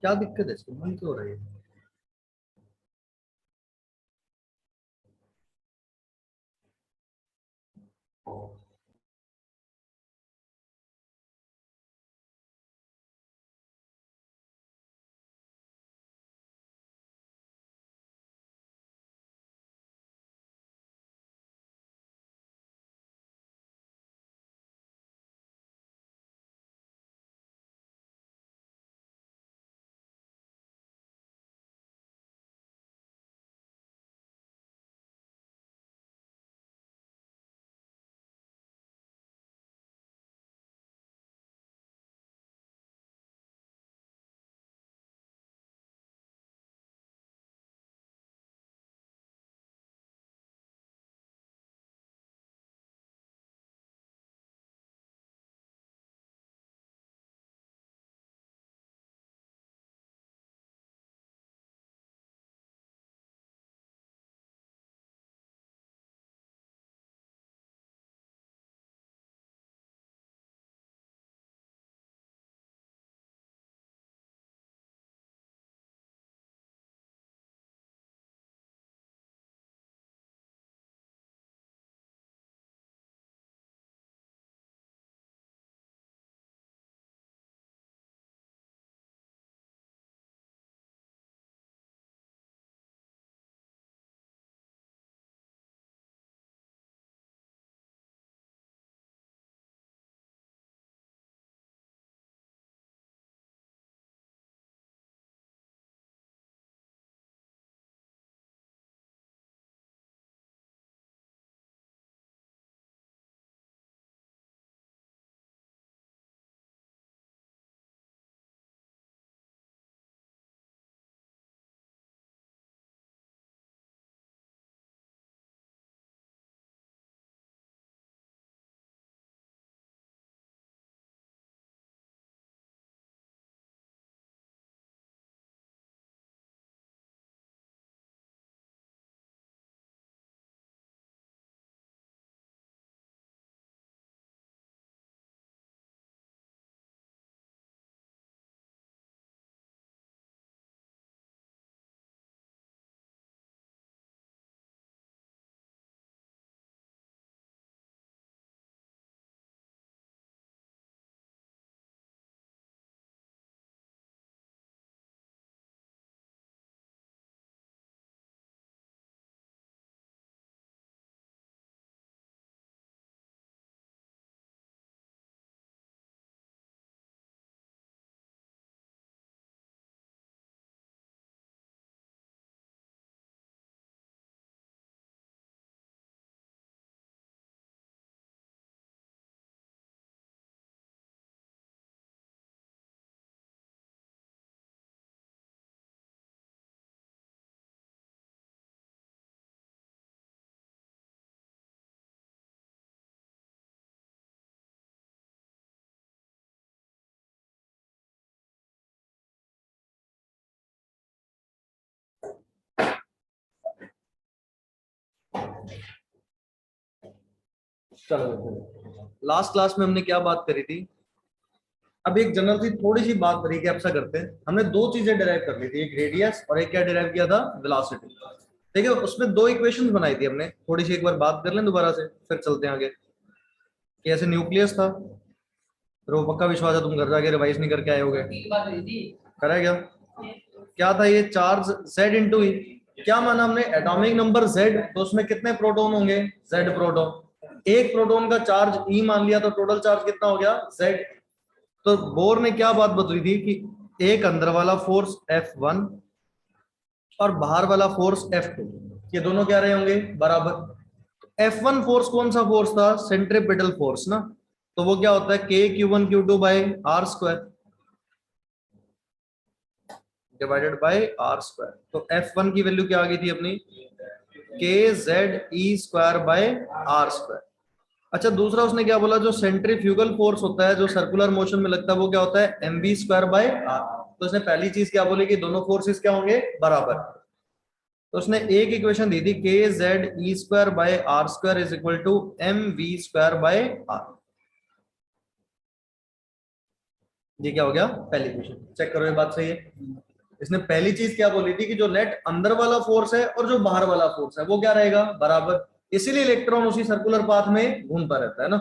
क्या दिक्कत है इसको, बंद क्यों हो रही है? चलो, लास्ट क्लास में हमने क्या बात करी थी? अब एक जनरल सी थोड़ी सी बात रिकैप सा करते हैं। हमने दो चीजें डिराइव कर ली थी, एक रेडियस और एक क्या डिराइव किया था, वेलोसिटी। ठीक है, उसमें दो इक्वेशंस बनाई थी हमने, थोड़ी सी एक बार बात कर लें दोबारा से, फिर चलते हैं आगे। कि ऐसे न्यूक्लियस था, फिर वो पक्का विश्वास है तुम घर जाके रिवाइज नहीं करके आए होगे, करा क्या? क्या था ये चार्ज Z इंटू ई। क्या माना हमने, एटॉमिक नंबर Z, तो उसमें कितने प्रोटॉन होंगे? Z proton. एक प्रोटॉन का चार्ज E मान लिया तो टोटल चार्ज कितना हो गया? Z। तो बोर ने क्या बात बतली थी कि एक अंदर वाला फोर्स F1 और बाहर वाला फोर्स F2, ये दोनों क्या रहे होंगे? बराबर। F1 फोर्स कौन सा फोर्स था? सेंट्रीपिटल फोर्स ना। तो वो क्या होता है, K Q1 Q2 by r square divided by r square. तो F1 की वैल्यू क्या आ गई थी अपनी? KZ E² by r square. अच्छा, दूसरा उसने क्या बोला, जो सेंट्रीफ्यूगल फोर्स होता है जो सर्कुलर मोशन में लगता है वो क्या होता है? MV² by are. तो उसने पहली चीज क्या बोली कि दोनों फोर्सेस क्या होंगे? बराबर। तो उसने एक इक्वेशन दी थी, KZ E² by r square is equal to MV² by r. ये क्या हो गया, पहली इक्वेशन। चेक करो ये बात सही है। इसने पहली चीज क्या बोली थी कि जो नेट अंदर वाला फोर्स है और जो बाहर वाला फोर्स है वो क्या रहेगा, बराबर। इसीलिए इलेक्ट्रॉन उसी सर्कुलर पाथ में घूमता रहता है ना।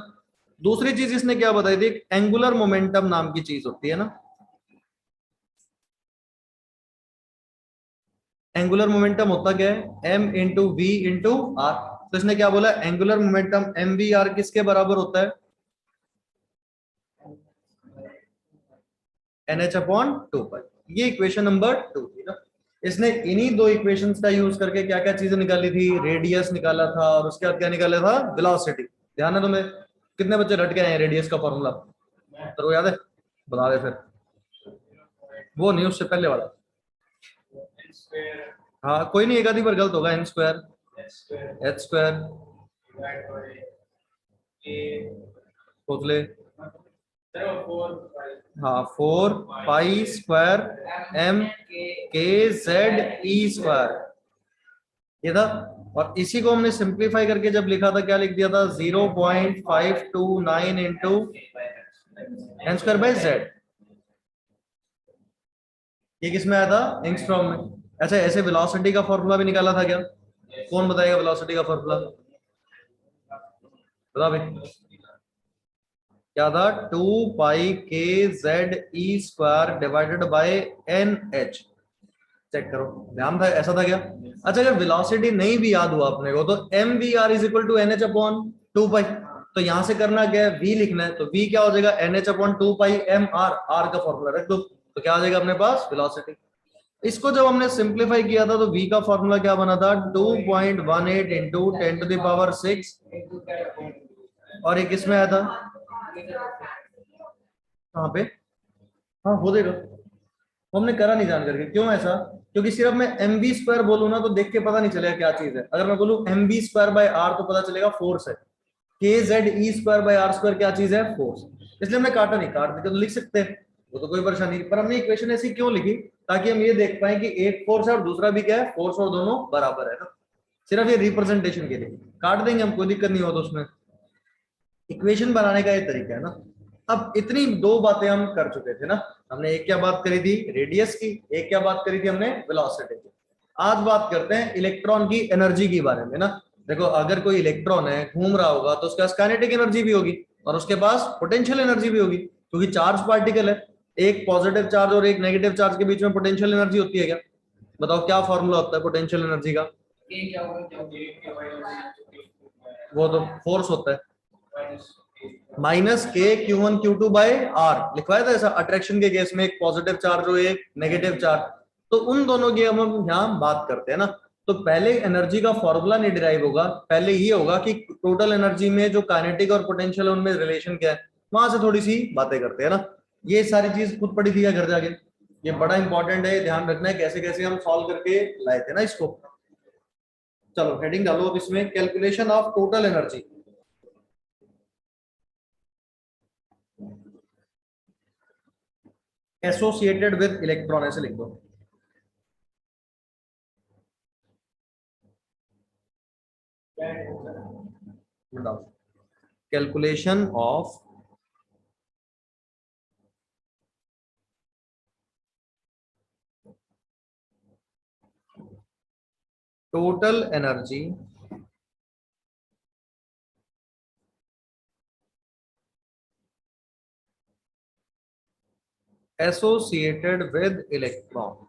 दूसरी चीज इसने क्या बताई थी, एंगुलर मोमेंटम नाम की चीज होती है ना। एंगुलर मोमेंटम होता क्या है, m into v into r. तो इसने क्या बोला, angular momentum m v r किसके बराबर होता है, n h upon two pi. ये इक्वेशन नंबर 2 थी ना। इसने इन्हीं दो इक्वेशंस का यूज करके क्या क्या चीजें निकाली थी, रेडियस निकाला था और उसके बाद क्या निकाला था, वेलोसिटी। ध्यान है तुम्हें, कितने बच्चे रट के आए हैं रेडियस का फॉर्मूला, तो याद है, बता दे फिर। वो नहीं, उससे पहले वाला। हाँ कोई नहीं, एक आधी बार गलत होगा, एन स्क्वायर एच स्क्वायर सोच ले। हाँ 4 pi squared M K Z E square, ये था। और इसी को हमने सिंप्लीफाई करके जब लिखा था क्या लिख दिया था, 0.529 into n square by Z. ये किस में आया था, एंगस्ट्रॉम में। अच्छा ऐसे वेलोसिटी का फॉर्मूला भी निकाला था क्या, कौन बताएगा वेलोसिटी का फॉर्मूला, बता भाई। क्या था, 2 पाई के Z E square divided by n h. Check करो, ध्यान था, ऐसा था क्या। अच्छा अगर वेलोसिटी नहीं भी याद हुआ अपने को, तो m v r is equal to n h upon 2 pi. तो यहां से करना क्या है, v लिखना है, तो v क्या हो जाएगा, n h upon 2 pi m r, r का फॉर्मूला रख दो, तो क्या आ जाएगा अपने पास, वेलोसिटी। इसको जब हमने सिंप्लीफाई किया था तो v का फॉर्मूला क्या बना था, 2.18 इंटू 10⁶। और एक इसमें आया था, कहाँ पे, हाँ हो देगा। वो हमने करा नहीं जान करके, क्यों ऐसा, क्योंकि सिर्फ मैं एम बी स्क्वायर बोलूँ ना तो देख के पता नहीं चलेगा क्या चीज है। अगर मैं बोलूँ m v square by are तो पता चलेगा फोर्स है, k Z E square by r square क्या चीज है, फोर्स। इसलिए हमने काटा नहीं, काट देते तो लिख सकते हैं, वो तो कोई परेशानी नहीं। पर हमने इक्वेशन ऐसी क्यों लिखी, ताकि हम ये देख पाए कि एक फोर्स है और दूसरा भी क्या है, फोर्स, और दोनों बराबर है ना। सिर्फ ये रिप्रेजेंटेशन के लिए काट देंगे हम, कोई दिक्कत नहीं हो तो उसमें। इक्वेशन बनाने का ये तरीका है ना। अब इतनी दो बातें हम कर चुके थे ना। हमने एक क्या बात करी थी, रेडियस की, एक क्या बात करी थी हमने, वेलोसिटी की। आज बात करते हैं इलेक्ट्रॉन की एनर्जी के बारे में ना। देखो अगर कोई इलेक्ट्रॉन है घूम रहा होगा तो उसके पास काइनेटिक एनर्जी भी होगी और उसके पास पोटेंशियल एनर्जी भी होगी, क्योंकि चार्ज पार्टिकल है। एक पॉजिटिव चार्ज और एक नेगेटिव चार्ज के बीच में पोटेंशियल एनर्जी होती है क्या, बताओ क्या फॉर्मूला होता है पोटेंशियल एनर्जी का, वो तो फोर्स होता है, माइनस के Q one Q two by r लिखवाया था ऐसा अट्रैक्शन के केस में, एक पॉजिटिव चार्ज और एक नेगेटिव चार्ज। तो उन दोनों की हम यहाँ बात करते हैं ना। तो पहले एनर्जी का फॉर्मूला नहीं डिराइव होगा, पहले ये होगा कि टोटल एनर्जी में जो काइनेटिक और पोटेंशियल उनमें रिलेशन क्या है, वहां से थोड़ी सी बातें करते हैं ना। ये सारी चीज खुद पढ़ी थी या घर जाके, ये बड़ा इंपॉर्टेंट है, ध्यान रखना है कैसे कैसे हम सॉल्व करके लाए थे ना इसको। चलो हेडिंग डालो अब इसमें, calculation of total energy. Associated with electron ऐसे लिख दो। Calculation of total energy associated with electron.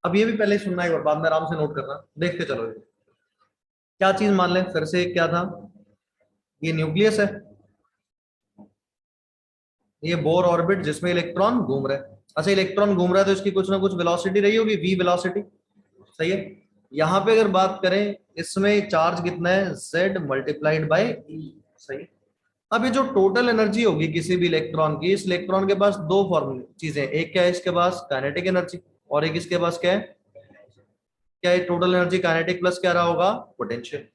अब ये भी पहले सुनना एक बार, बाद में आराम से नोट करना, देखते चलो। ये क्या चीज मान लें फिर से, क्या था, ये न्यूक्लियस है, ये बोर ऑर्बिट जिसमें इलेक्ट्रॉन घूम रहा है। अच्छा इलेक्ट्रॉन घूम रहा है तो इसकी कुछ ना कुछ वेलोसिटी रही होगी, वी वेलोसिटी, सही है। यहाँ पे अगर बात करें, इसमें चार्ज कितना है, z मल्टीप्लाइड बाई ई, सही है। अब ये जो टोटल एनर्जी होगी किसी भी इलेक्ट्रॉन की, इस इलेक्ट्रॉन के पास दो फॉर्मूले चीजें, एक क्या है इसके पास, काइनेटिक एनर्जी, और एक इसके पास क्या है, क्या है टोटल एनर्जी, काइनेटिक प्लस क्या रहा होगा, पोटेंशियल।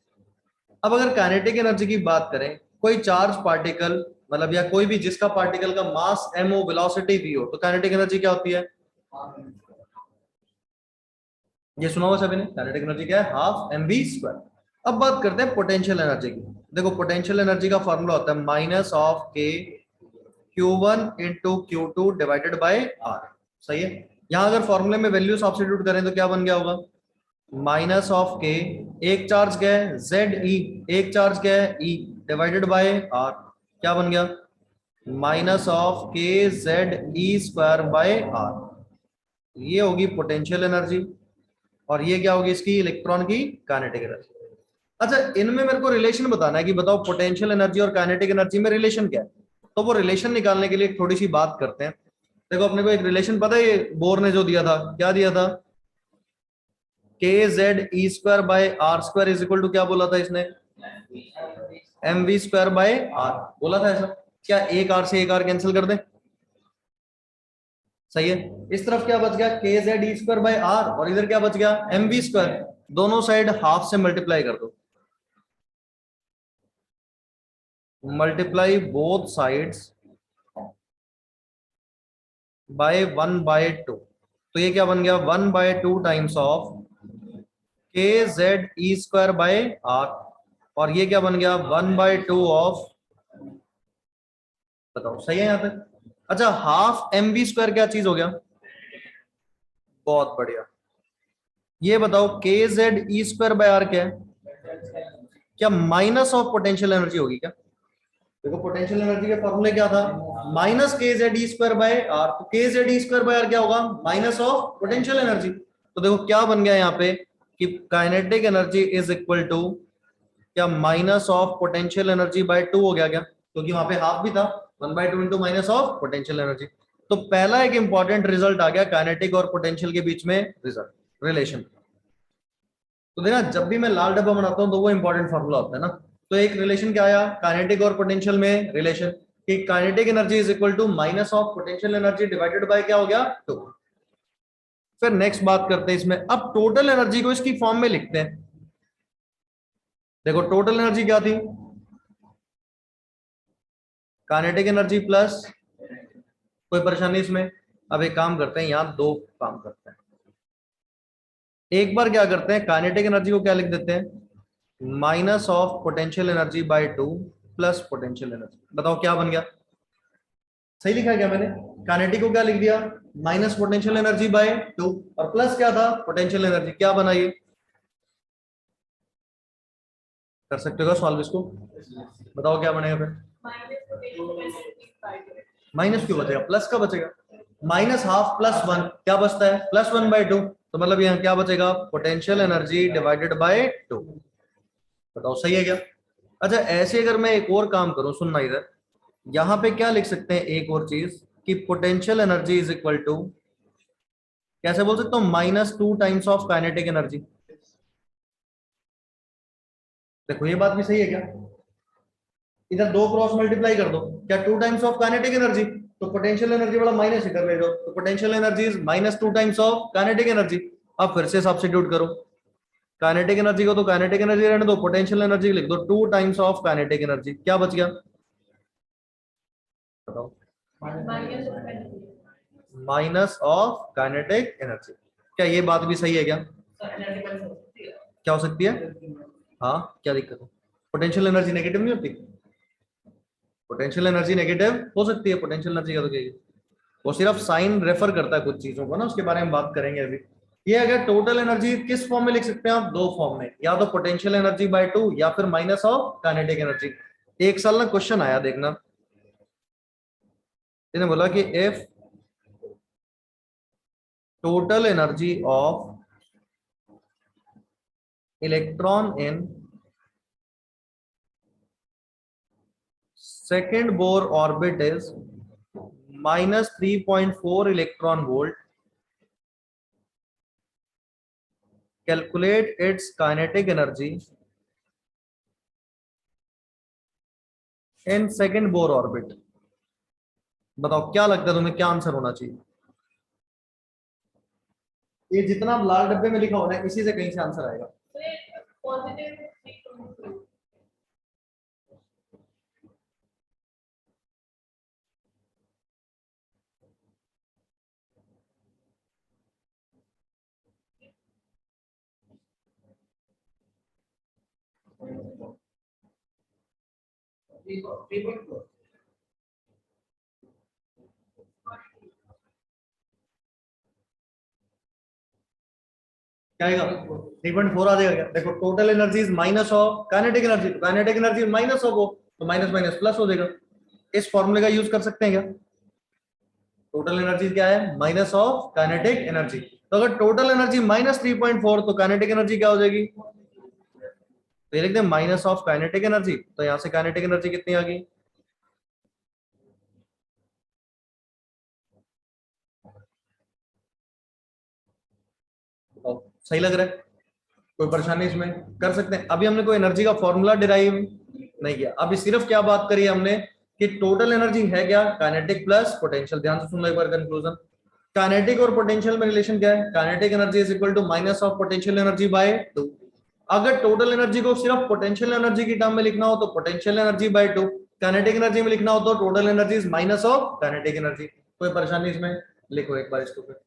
अब अगर काइनेटिक एनर्जी की बात करें, कोई चार्ज पार्टिकल, मतलब या कोई भी जिसका पार्टिकल का मास m हो, वेलोसिटी v हो, तो काइनेटिक एनर्जी क्या होती है, ये सुना हुआ सभी ने, काइनेटिक एनर्जी क्या है, हाफ एम वी स्क्वायर। अब बात करते हैं पोटेंशियल एनर्जी की। देखो पोटेंशियल एनर्जी का फॉर्मूला होता है माइनस ऑफ के Q1 into Q2 divided by are. सही है। यहां अगर फॉर्मूले में वैल्यू सब्स्टिट्यूट करें तो क्या बन गया होगा, माइनस ऑफ के, एक चार्ज क्या है जेड ई, एक चार्ज क्या है ई, डिवाइडेड बाय आर, क्या बन गया, माइनस ऑफ के Z E square by r. ये होगी पोटेंशियल एनर्जी, और ये क्या होगी इसकी, इलेक्ट्रॉन की काइनेटिक एनर्जी। अच्छा इनमें मेरे को रिलेशन बताना है कि बताओ पोटेंशियल एनर्जी और काइनेटिक एनर्जी में रिलेशन क्या है। तो वो रिलेशन निकालने के लिए थोड़ी सी बात करते हैं। देखो अपने को एक रिलेशन पता है, ये बोर ने जो दिया था, क्या दिया था, k Z E square by r square is equal to, क्या बोला था इसने, m v square by r बोला था ऐसा। क्या एक आर से एक आर कैंसिल कर दें, सही है। इस तरफ क्या बच गया, k Z E square by r, और इधर क्या बच गया, एम वी स्क्वायर। दोनों साइड हाफ से मल्टीप्लाई कर दो, मल्टीप्लाई बोथ साइड्स बाय 1/2। तो ये क्या बन गया, 1/2 टाइम्स ऑफ के Z E square by r, और ये क्या बन गया, 1/2 ऑफ, बताओ सही है यहाँ तक। अच्छा हाफ एम वी स्क्वायर क्या चीज हो गया, बहुत बढ़िया। ये बताओ k Z E square by r क्या है, क्या माइनस ऑफ पोटेंशियल एनर्जी होगी क्या। देखो पोटेंशियल एनर्जी के फॉर्मूले क्या था, माइनस के Z E square by are. तो k Z E square by r क्या होगा, माइनस ऑफ पोटेंशियल एनर्जी। तो देखो क्या बन गया यहाँ पे कि kinetic energy is equal to क्या, minus of potential energy by 2 हो गया क्या, क्योंकि वहां पे हाफ भी था, 1/2 into minus of potential energy. तो पहला एक इंपॉर्टेंट रिजल्ट आ गया काइनेटिक और पोटेंशियल के बीच में रिजल्ट रिलेशन। तो देखना जब भी मैं लाल डब्बा बनाता हूं तो वो इंपॉर्टेंट फॉर्मूला होता है ना। तो एक रिलेशन क्या आया काइनेटिक और पोटेंशियल में रिलेशन, कि kinetic energy is equal to minus of potential energy divided by क्या हो गया 2। फिर नेक्स्ट बात करते हैं इसमें, अब टोटल एनर्जी को इसकी फॉर्म में लिखते हैं। देखो टोटल एनर्जी क्या थी, काइनेटिक एनर्जी प्लस, कोई परेशानी इसमें। अब एक काम करते हैं, यहां दो काम करते हैं। एक बार क्या करते हैं, काइनेटिक एनर्जी को क्या लिख देते हैं, minus of potential energy by 2 plus potential energy. बताओ क्या बन गया, सही लिखा है क्या मैंने, काइनेटिक को क्या लिख दिया, माइनस पोटेंशियल एनर्जी बाय 2, और प्लस क्या था पोटेंशियल एनर्जी, क्या बनाइए, कर सकते हो सॉल्व इसको, बताओ क्या बनेगा फिर, माइनस क्यों बचेगा, प्लस का बचेगा, माइनस हाफ प्लस वन, क्या बचता है +1/2। तो मतलब यहाँ क्या बचेगा, पोटेंशियल एनर्जी डिवाइडेड बाय 2। बताओ सही है क्या। अच्छा ऐसे अगर मैं एक और काम करूं, सुनना इधर, यहां पे क्या लिख सकते हैं एक और चीज, कि potential energy is equal to, कैसे बोल सकता हूँ, -2 टाइम्स ऑफ काइनेटिक एनर्जी। देखो ये बात भी सही है क्या, इधर दो क्रॉस मल्टीप्लाई कर दो, क्या 2 टाइम्स ऑफ काइनेटिक एनर्जी, तो पोटेंशियल एनर्जी वाला माइनस इधर ले जाओ, तो potential energy is -2 times of kinetic energy. अब फिर से सब्स्टिट्यूट करो, काइनेटिक एनर्जी को तो काइनेटिक एनर्जी रहने दो, पोटेंशियल एनर्जी लिख दो 2 टाइम्स ऑफ काइनेटिक एनर्जी, क्या बच गया, बताओ, माइनस ऑफ काइनेटिक एनर्जी। क्या ये बात भी सही है क्या, क्या हो सकती है, हाँ क्या दिक्कत है, पोटेंशियल एनर्जी नेगेटिव नहीं होती, पोटेंशियल एनर्जी नेगेटिव हो सकती है, पोटेंशियल एनर्जी का तो क्या है? वो सिर्फ साइन रेफर करता है कुछ चीजों को ना, उसके बारे में बात करेंगे अभी। ये अगर टोटल एनर्जी किस फॉर्म में लिख सकते हैं आप, दो फॉर्म में, या तो पोटेंशियल एनर्जी बाय 2 या फिर माइनस ऑफ काइनेटिक एनर्जी। एक साल ना क्वेश्चन आया देखना, इन्हें बोला कि if total energy of electron in second Bohr orbit is -3.4 electron volt. Calculate its kinetic energy in second Bohr orbit. बताओ क्या लगता है तुम्हें, क्या आंसर होना चाहिए। ये जितना लाल डब्बे में लिखा हो रहा है इसी से कहीं से आंसर आएगा। क्या आएगा? 3.4 आ जाएगा क्या? देखो total energy is minus of kinetic energy, तो काइनेटिक एनर्जी माइनस ऑफ वो, तो माइनस माइनस प्लस हो जाएगा। इस फॉर्मूले का यूज कर सकते हैं क्या? टोटल एनर्जी क्या है? Minus of kinetic energy. तो अगर टोटल एनर्जी माइनस 3.4 तो काइनेटिक एनर्जी क्या हो जाएगी? तो ये लिख दें माइनस ऑफ काइनेटिक एनर्जी, तो यहां से काइनेटिक एनर्जी कितनी आ गई? तो सही लग रहा है? कोई परेशानी इसमें? कर सकते हैं। अभी हमने कोई एनर्जी का फॉर्मूला डिराइव नहीं किया, अभी सिर्फ क्या बात करी हमने कि टोटल एनर्जी है क्या? Kinetic plus potential. ध्यान से सुन लो एक बार कंक्लूजन। काइनेटिक और पोटेंशियल में रिलेशन क्या है? Kinetic energy is equal to minus of potential energy by 2। अगर टोटल एनर्जी को सिर्फ पोटेंशियल एनर्जी की टर्म में लिखना हो तो potential energy by 2, kinetic energy में लिखना हो तो total energy is minus of kinetic energy. कोई परेशानी इसमें? लिखो एक बार इसको फिर।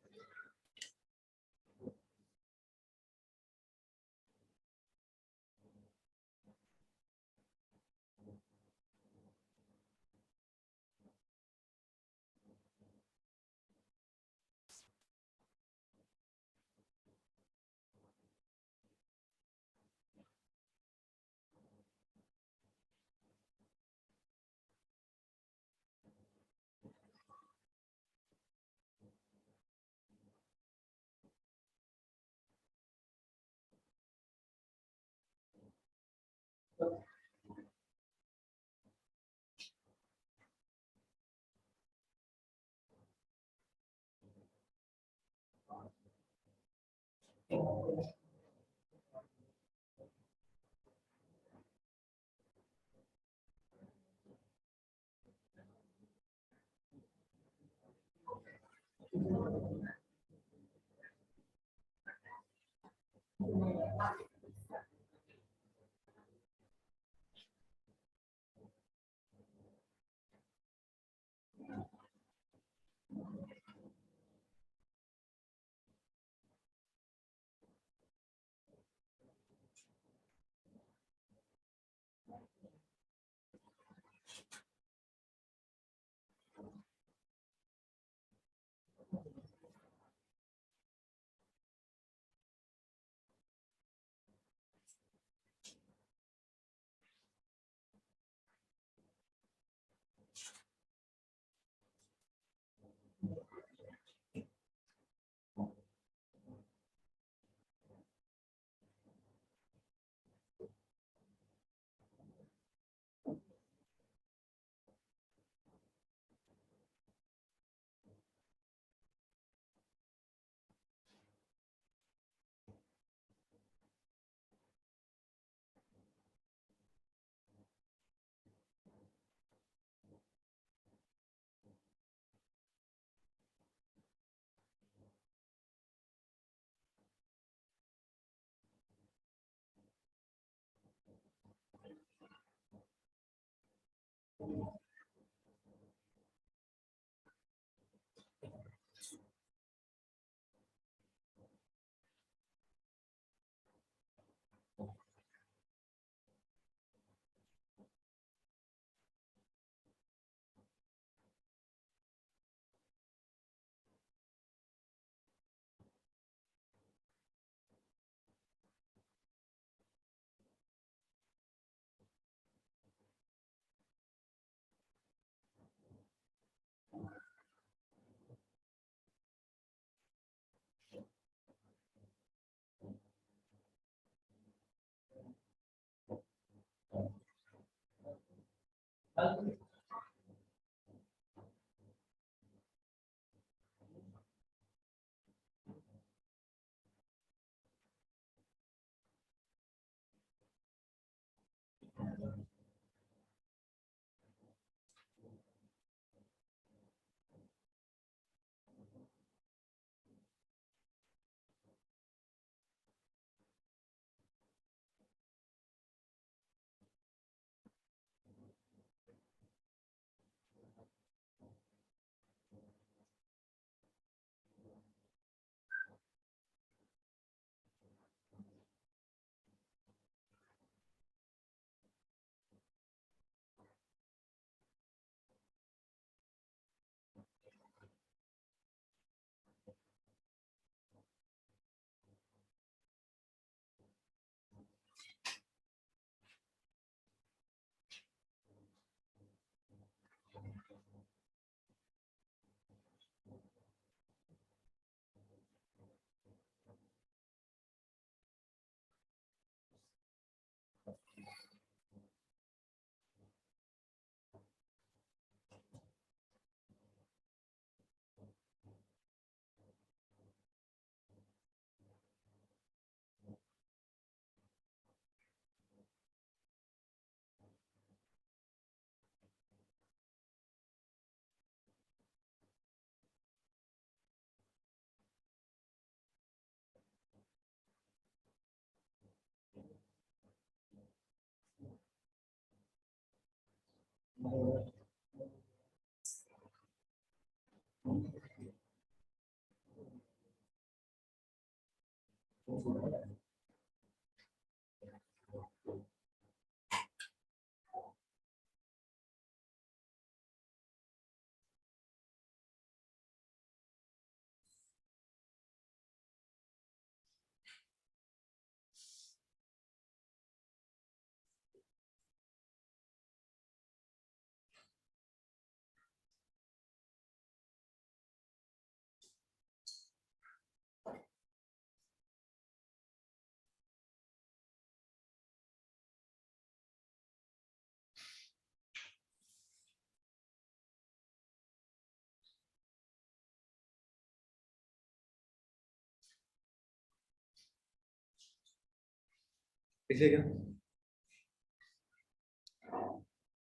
इसे क्या,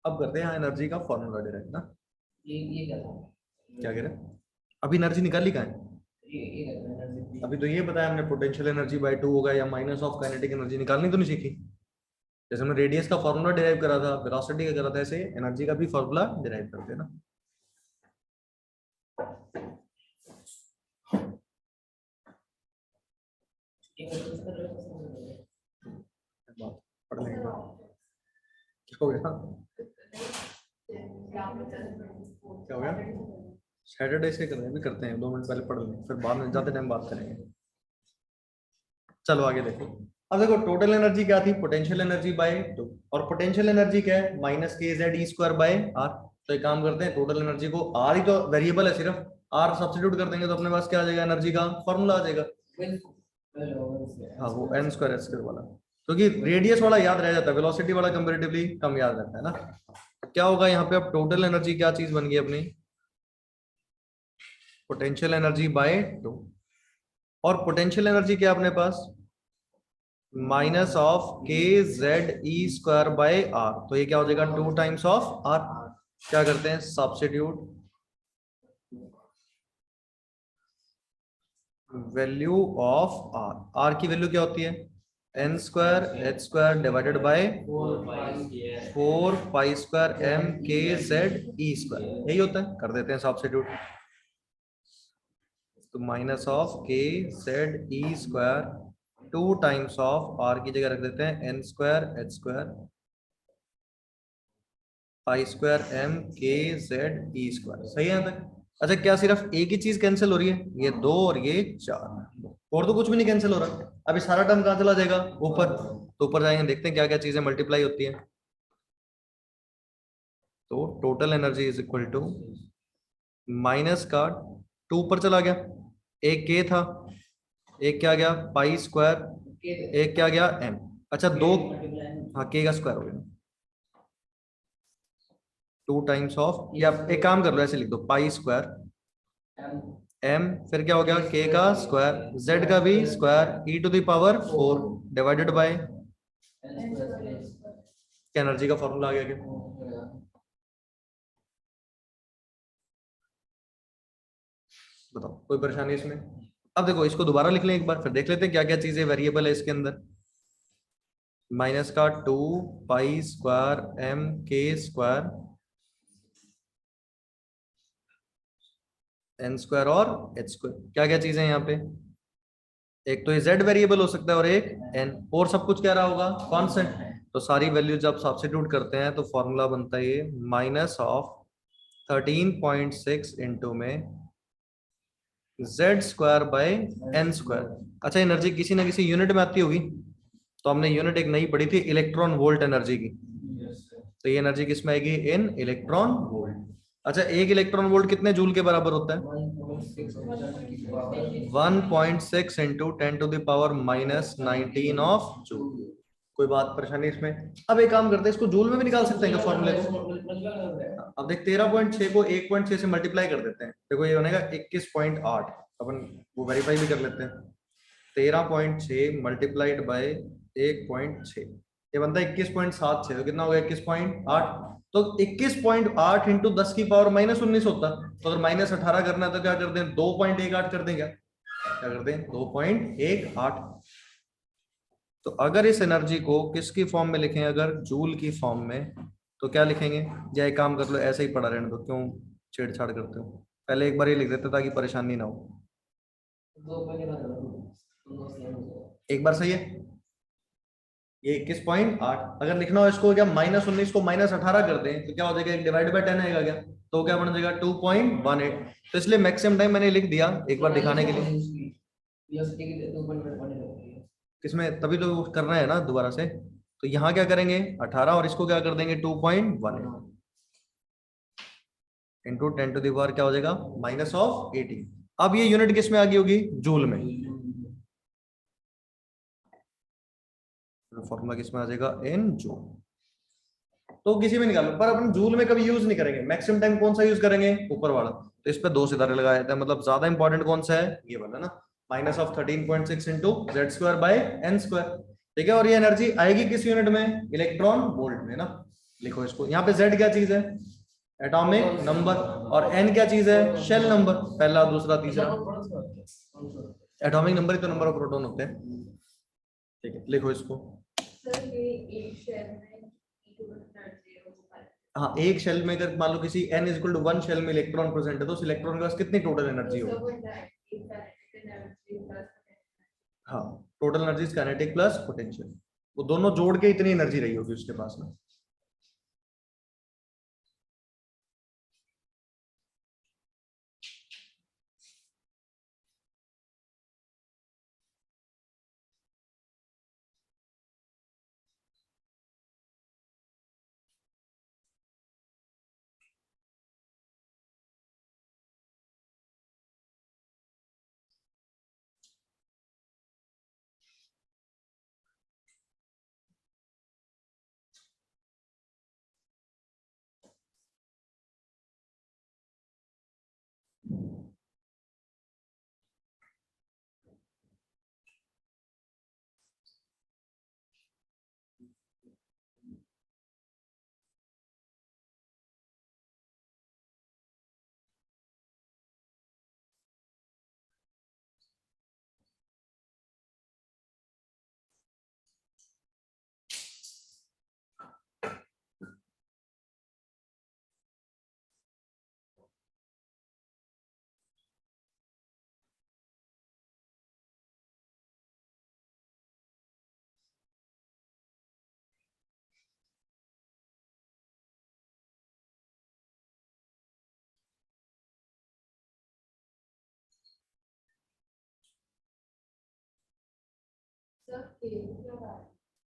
अब करते हैं एनर्जी का फॉर्मूला डायरेक्ट ना। ये क्या था? क्या कह रहे हैं, अभी एनर्जी निकाली कहाँ है? ये अभी तो ये बताया हमने, पोटेंशियल एनर्जी बाय 2 होगा, या माइनस ऑफ काइनेटिक एनर्जी निकालनी तो नहीं सीखी। जैसे हमने रेडियस का फॉर्मूला डिराइव करा था, वेलोसिटी का करा था, ऐसे एनर्जी का भी फॉर्मूला डिराइव करते हैं ना। पढ़ लेंगे, क्या हो गया, क्या हो गया? सैटरडे से करेंगे, भी करते हैं, 2 मिनट पहले पढ़ लें, फिर बाद में ज्यादा टाइम बात करेंगे। चलो आगे देखो। अब देखो टोटल एनर्जी क्या थी, पोटेंशियल एनर्जी बाय 2, और पोटेंशियल एनर्जी क्या है, माइनस के Z E square by are. तो एक काम करते हैं, टोटल एनर्जी को, आर ही तो वेरिएबल है, सिर्फ आर सब्स्टिट्यूट कर देंगे तो अपने पास क्या आ जाएगा, एनर्जी का फॉर्मूला आ जाएगा। हाँ वो एन स्क्वायर एस स्क्वायर वाला, क्योंकि रेडियस वाला याद रह जाता है, वेलोसिटी वाला कंपैरेटिवली कम याद रहता है ना। क्या होगा यहाँ पे, अब टोटल एनर्जी क्या चीज बन गई अपनी, पोटेंशियल एनर्जी बाय 2, और पोटेंशियल एनर्जी क्या अपने पास, माइनस ऑफ के Z E square by are. तो ये क्या हो जाएगा, 2 टाइम्स ऑफ आर। क्या करते हैं, substitute value of R. R की वैल्यू क्या होती है, N squared H squared divided by 4 pi squared M K Z E squared, यही होता है। कर देते हैं सब्स्टिट्यूट, तो माइनस ऑफ के Z E squared 2 times of R की जगह रख देते हैं N squared H squared pi squared M K Z ई स्क्वायर। सही है यहाँ तक? अच्छा, क्या सिर्फ एक ही चीज कैंसिल हो रही है, ये 2 और ये 4, और तो कुछ भी नहीं कैंसिल हो रहा। अभी सारा टर्म कहाँ चला जाएगा, ऊपर। तो ऊपर जाएंगे, देखते हैं क्या क्या चीजें मल्टीप्लाई होती है। तो total energy is equal to minus का 2 ऊपर चला गया, एक के था, एक क्या गया पाई स्क्वायर, एक क्या गया एम। अच्छा दो, हाँ के का स्क्वायर हो गया, 2 टाइम्स ऑफ, या एक काम कर लो ऐसे लिख दो, पाई स्क्वायर एम, फिर क्या हो गया के का स्क्वायर, जेड का भी squared, E to the power 4 divided by energy का फॉर्मूला आ गया क्या? बताओ कोई परेशानी इसमें? अब देखो इसको दोबारा लिख लें एक बार, फिर देख लेते हैं क्या क्या चीजें वेरिएबल है इसके अंदर। माइनस का 2 पाई स्क्वायर एम के स्क्वायर एन स्क्वायर और एच स्क्वायर, क्या क्या चीजें हैं यहाँ पे, एक तो ये z वेरिएबल हो सकता है और एक n, और सब कुछ क्या रहा होगा, कांस्टेंट। तो सारी वैल्यू जब सब्स्टिट्यूट करते हैं तो फॉर्मूला बनता है ये माइनस ऑफ 13.6 इंटू में z squared by N squared. अच्छा एनर्जी किसी ना किसी यूनिट में आती होगी, तो हमने यूनिट एक नई पढ़ी थी इलेक्ट्रॉन वोल्ट एनर्जी की। तो ये एनर्जी किस में आएगी, इन इलेक्ट्रॉन वोल्ट। अच्छा एक इलेक्ट्रॉन वोल्ट कितने जूल के बराबर होता है, 1.6 इंटू 10⁻⁻19 ऑफ जूल। कोई बात परेशानी इसमें? अब एक काम करते हैं, इसको जूल में भी निकाल सकते हैं क्या फॉर्मूले को। अब देख 13.6 को 1.6 से मल्टीप्लाई कर देते हैं, देखो ये बनेगा 21.8, अपन वो वेरीफाई भी कर लेते हैं। 13.6 मल्टीप्लाइड बाय 1.6, ये बनता है 21.76, तो कितना हो गया 21.8। तो 21.8 इंटू 10 की पावर -19 होता, तो अगर -18 करना है तो क्या कर दें, 2.18 कर दें, क्या कर दें 2.18। तो अगर इस एनर्जी को किसकी फॉर्म में लिखें, अगर जूल की फॉर्म में, तो क्या लिखेंगे, या एक काम कर लो, ऐसे ही पढ़ा रहने दो, क्यों छेड़छाड़ करते हो, पहले एक बार ही लिख देते ताकि परेशानी ना हो। एक बार सही है, ये 21.8। अगर लिखना हो इसको क्या, -19 को -18 कर दें तो क्या हो जाएगा, एक डिवाइड बाय 10 आएगा क्या, तो क्या बन जाएगा 2.18। तो इसलिए मैक्सिमम टाइम मैंने लिख दिया एक बार दिखाने के लिए। किसमें, तभी तो करना है ना दोबारा से। तो यहाँ क्या करेंगे 18, और इसको क्या कर देंगे 2.18 इंटू 10⁻, क्या हो जाएगा -18। अब ये यूनिट किस में आ गई होगी, जूल में। फॉर्मूला किस में आ जाएगा, इन जूल। तो किसी में निकालो, पर अपन जूल में कभी यूज नहीं करेंगे, मैक्सिमम टाइम कौन सा यूज करेंगे, ऊपर वाला। तो इस पे 2 सितारे लगाए थे, मतलब ज्यादा इंपॉर्टेंट कौन सा है, ये वाला ना, -13.6 इंटू z² बाय n²। ठीक है, और ये एनर्जी आएगी किस यूनिट में, इलेक्ट्रॉन वोल्ट में ना। लिखो इसको, यहाँ पे z क्या चीज है, एटॉमिक नंबर, और n क्या चीज है, शेल नंबर, पहला दूसरा तीसरा। एटॉमिक नंबर ही तो नंबर ऑफ प्रोटॉन होते हैं। ठीक है, लिखो इसको। हाँ, एक शेल में अगर मान लो किसी n = 1 शेल में इलेक्ट्रॉन प्रेजेंट है, तो उस इलेक्ट्रॉन के पास कितनी टोटल एनर्जी होगी। हाँ, total energy kinetic plus potential, वो दोनों जोड़ के इतनी एनर्जी रही होगी उसके पास में।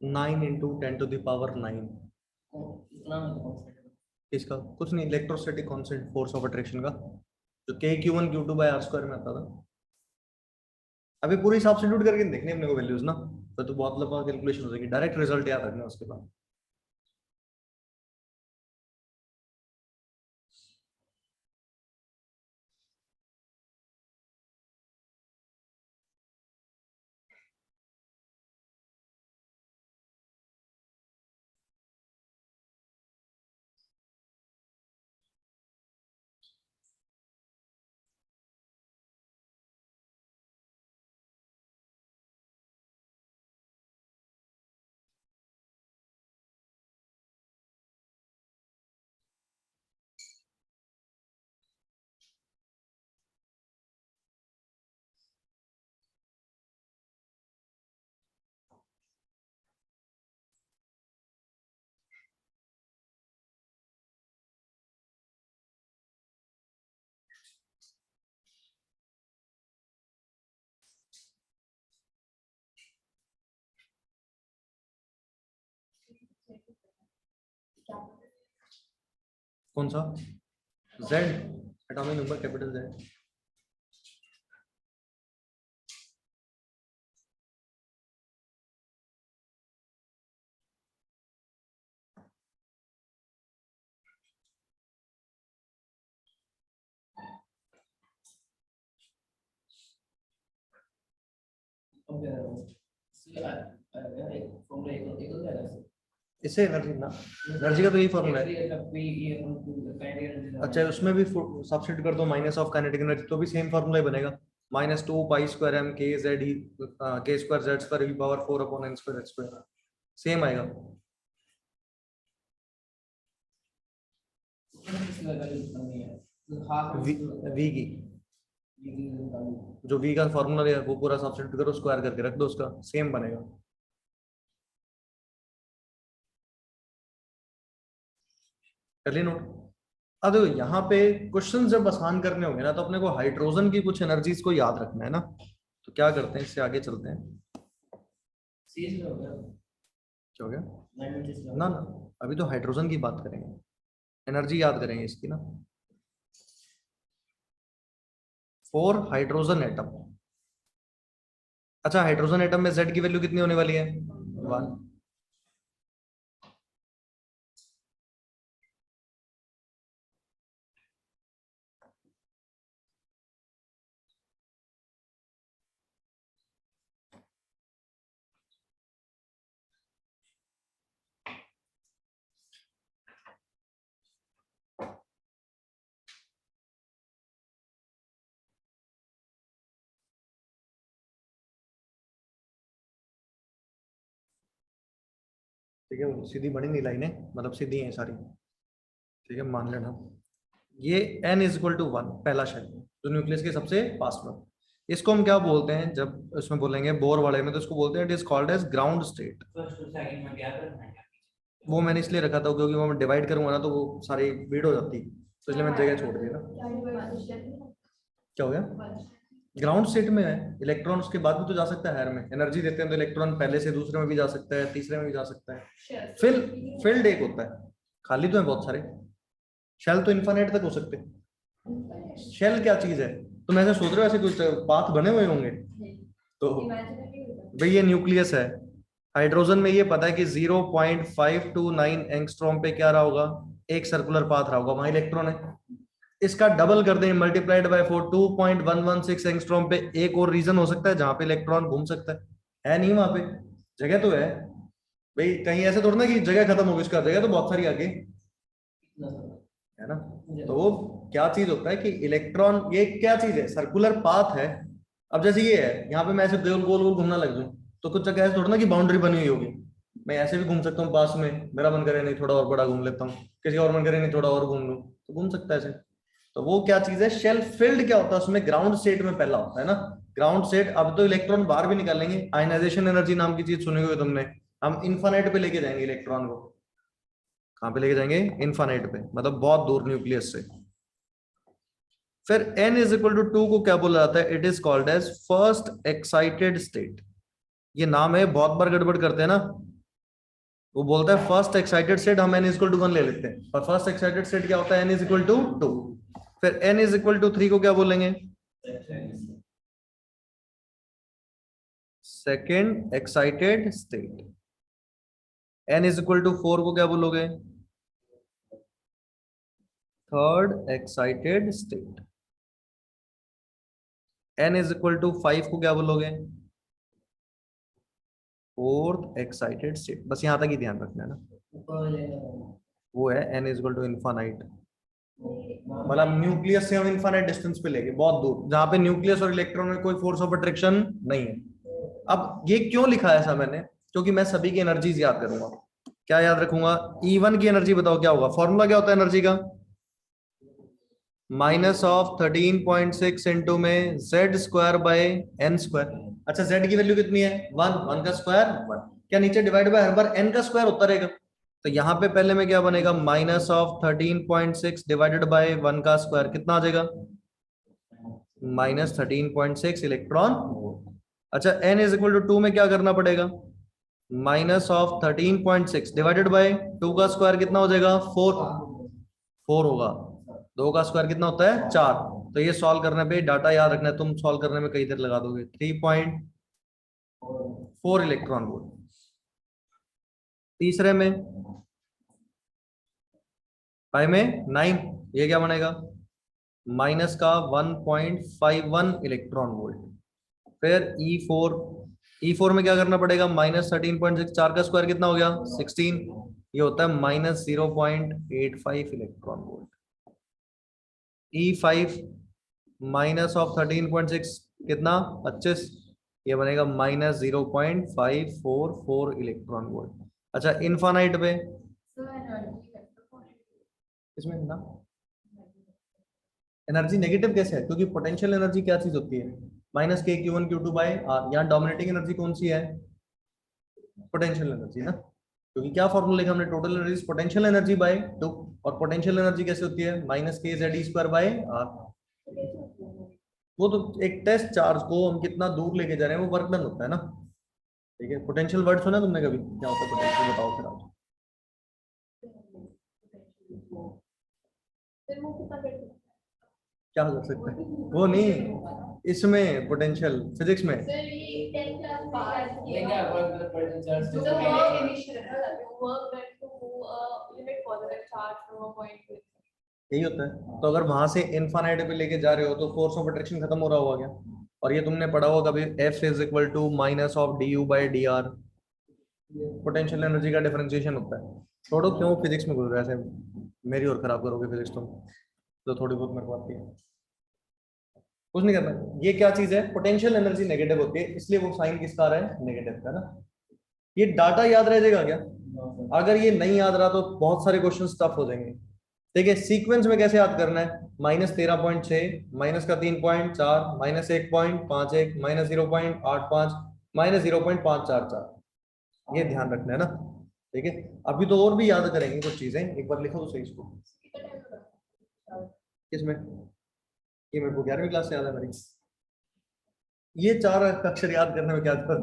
Nine into 10⁻9। इसका कुछ नहीं, electrostatic constant force of attraction का, जो K(Q1Q2/r² में आता था। अभी पूरी सब्स्टिट्यूट करके देखनी है अपने को वैल्यूज ना, तो बहुत लंबा कैलकुलेशन हो जाएगी, डायरेक्ट रिजल्ट याद रखना उसके बाद। कौन सा, Z, atomic number capital Z। इससे एनर्जी ना, एनर्जी का तो यही फॉर्मूला है। अच्छा, उसमें भी सब्स्टिट्यूट कर दो माइनस ऑफ काइनेटिक एनर्जी, तो भी सेम फॉर्मूला ही बनेगा, -2π²m kz ही K²Z²e⁴ n²h², सेम आएगा। वी की जो वी का फॉर्मूला है वो पूरा सब्स्टिट्यूट करो, स्क्वायर करके रख दो, उसका सेम बनेगा। कर ली नोट? अब देखो यहाँ पे क्वेश्चन जब आसान करने होंगे ना, तो अपने को हाइड्रोजन की कुछ एनर्जीज को याद रखना है ना। तो क्या करते हैं, इससे आगे चलते हैं। क्या हो गया? ना ना, अभी तो हाइड्रोजन की बात करेंगे, एनर्जी याद करेंगे इसकी ना। 4 हाइड्रोजन एटम। अच्छा, हाइड्रोजन एटम में Z की वैल्यू कितनी होने वाली है? 1। ठीक है, वो सीधी बनी नहीं लाइनें, मतलब सीधी हैं सारी। ठीक है, मान लेना। ये n इज इक्वल टू 1 पहला शेल जो न्यूक्लियस के सबसे पास में। इसको हम क्या बोलते हैं, जब उसमें बोलेंगे बोर वाले में, तो इसको बोलते हैं it is called as ground state. वो मैंने इसलिए रखा था क्योंकि वो मैं डिवाइड करूंगा ना तो वो सारी भीड़ हो जाती, तो इसलिए मैंने जगह छोड़ दी ना। क्या हो गया? ग्राउंड स्टेट में है, इलेक्ट्रॉन उसके बाद भी तो जा सकता है हायर में, एनर्जी देते हैं तो इलेक्ट्रॉन पहले से दूसरे में भी जा सकता है, तीसरे में भी जा सकता है। फिल्ड एक होता है, खाली तो है बहुत सारे। शेल तो इन्फाइनाइट तक हो सकते हैं। शेल क्या चीज है, तुम ऐसे सोच रहे हो ऐसे कुछ पाथ बने हुए होंगे? तो भाई ये न्यूक्लियस है। हाइड्रोजन में ये पता है कि 0.529 एंगस्ट्रॉम पे क्या रहा होगा, एक सर्कुलर पाथ रहा होगा, वहां इलेक्ट्रॉन है। इसका डबल कर दें, मल्टीप्लाइड बाय 4, 2.116 एंगस्ट्रॉम पे एक और रीजन हो सकता है जहां पे इलेक्ट्रॉन घूम सकता है नहीं वहां पे? जगह तो है भाई, कहीं ऐसे थोड़ा ना कि जगह खत्म होगी, इसका जगह तो बहुत सारी आगे है ना। तो वो क्या चीज होता है कि इलेक्ट्रॉन, ये क्या चीज है, सर्कुलर पाथ है। अब जैसे ये है, यहाँ पे मैं ऐसे गोल गोल गोल घूमना लग जाऊं, तो कुछ जगह ऐसे थोड़ा ना कि बाउंड्री बनी हुई होगी। मैं ऐसे भी घूम सकता हूँ पास में, मेरा मन करे नहीं थोड़ा और बड़ा घूम लेता हूँ, किसी और मन करे नहीं थोड़ा और घूम लूँ, तो घूम सकता है ऐसे। तो वो क्या चीज है, शेल फिल्ड क्या होता है उसमें, ग्राउंड स्टेट में पहला होता है ना। ग्राउंड स्टेट, अब तो इलेक्ट्रॉन बाहर भी निकालेंगे, आयनाइजेशन एनर्जी नाम की चीज सुनी होगी तुमने। हम इन्फानाइट पे लेके जाएंगे इलेक्ट्रॉन को। कहां पे लेके जाएंगे? इन्फानाइट पे, मतलब बहुत दूर न्यूक्लियस से। फिर n इज इक्वल टू 2 को क्या बोला जाता है, it is called as first excited state. ये नाम है, बहुत बार गड़बड़ करते हैं ना। वो बोलता है फर्स्ट एक्साइटेड स्टेट, हम n इज इक्वल टू 1 ले लेते हैं, और फर्स्ट एक्साइटेड स्टेट क्या होता है, n इज इक्वल टू 2। फिर n इज इक्वल टू 3 को क्या बोलेंगे? Second excited state. n is equal to 4 को क्या बोलोगे? Third excited state. n is equal to 5 को क्या बोलोगे? Fourth excited state. बस यहां तक ही ध्यान रखना है ना। वो है n is equal to infinite, मतलब न्यूक्लियस से हम इनफाइनाइट डिस्टेंस पे लेके बहुत दूर, जहां पे न्यूक्लियस और इलेक्ट्रॉन में कोई फोर्स ऑफ अट्रैक्शन नहीं है। अब ये क्यों लिखा है ऐसा मैंने, क्योंकि मैं सभी की एनर्जीज याद करूंगा। क्या याद रखूंगा? E1 की एनर्जी बताओ क्या होगा, फॉर्मूला क्या होता है एनर्जी का? माइनस ऑफ 13.6 इंटू में Z squared by N squared. अच्छा, जेड की वैल्यू कितनी है? 1, 1 का स्क्वायर 1। क्या नीचे डिवाइड बाय हर बार एन का स्क्वायर होता रहेगा? तो यहाँ पे पहले में क्या बनेगा, माइनस ऑफ 13.6 डिवाइडेड बाय 1 का स्क्वायर, कितना आ जाएगा? -13.6 इलेक्ट्रॉन वोल्ट। अच्छा, n इज इक्वल टू 2 में क्या करना पड़ेगा? माइनस ऑफ 13.6 डिवाइडेड बाय 2 का स्क्वायर कितना हो जाएगा? 4। 4 होगा। 2 का स्क्वायर कितना होता है? 4। तो ये सॉल्व करने पे डाटा याद रखना है, तुम सॉल्व करने में कई देर लगा दोगे। 3.4 इलेक्ट्रॉन वोल्ट। तीसरे में 5 में 9, ये क्या बनेगा? माइनस का 1.51 इलेक्ट्रॉन वोल्ट। फिर E4 में क्या करना पड़ेगा? -13.6, 4 का स्क्वायर कितना हो गया? 16। ये होता है -0.85 electron volt. E5 minus of 13.6 कितना? 25। ये बनेगा -0.544 इलेक्ट्रॉन वोल्ट। अच्छा, इनफानाइट पे इसमें ना एनर्जी नेगेटिव कैसे है? क्योंकि पोटेंशियल एनर्जी क्या चीज होती है? माइनस के Q one Q two by R. यहाँ डोमिनेटिंग एनर्जी कौन सी है? पोटेंशियल एनर्जी ना, क्योंकि क्या फॉर्मूला लिखा हमने? Total energy potential energy by two. और पोटेंशियल एनर्जी कैसे होती है? माइनस के जेड स्क्वायर बाय आर। वो तो एक टेस्ट चार्ज को हम कितना दूर लेके जा रहे हैं वो वर्क डन होता है ना। ठीक है, पोटेंशियल वर्ड सुना तुमने कभी? क्या होता है पोटेंशियल, बताओ फिर आप। क्या कर सकते हैं वो? नहीं, इसमें पोटेंशियल फिजिक्स में यही होता है। तो अगर वहां से इनफाइनाइट पे लेके जा रहे हो तो फोर्स ऑफ अट्रैक्शन खत्म हो रहा होगा क्या? और ये तुमने पढ़ा होगा कभी, F is equal to minus of D U by D R. Potential energy का डिफरेंशिएशन होता है। छोड़ो, क्यों फिजिक्स में घुस रहे हो ऐसे? मेरी और खराब करोगे फिजिक्स तुम, तो थोड़ी बहुत मेरे को आती है। कुछ नहीं करना। ये क्या चीज है? पोटेंशियल एनर्जी नेगेटिव होती है, इसलिए वो साइन किसका आ रहा है? नेगेटिव का ना। ये डाटा याद रह जाएगा क्या? अगर ये नहीं याद रहा तो बहुत सारे क्वेश्चन टफ हो जाएंगे। ठीक है, सीक्वेंस में कैसे याद करना है? -13.6, माइनस का 3.4, -1.51, -0.85, -0.544। ये ध्यान रखना है ना। ठीक है, अभी तो और भी याद करेंगे कुछ चीजें, एक बार लिखो तो सही इसको। किसमें? ये मेरे को 11वीं क्लास से याद है मेरी। ये चार अक्षर याद करने में क्या था?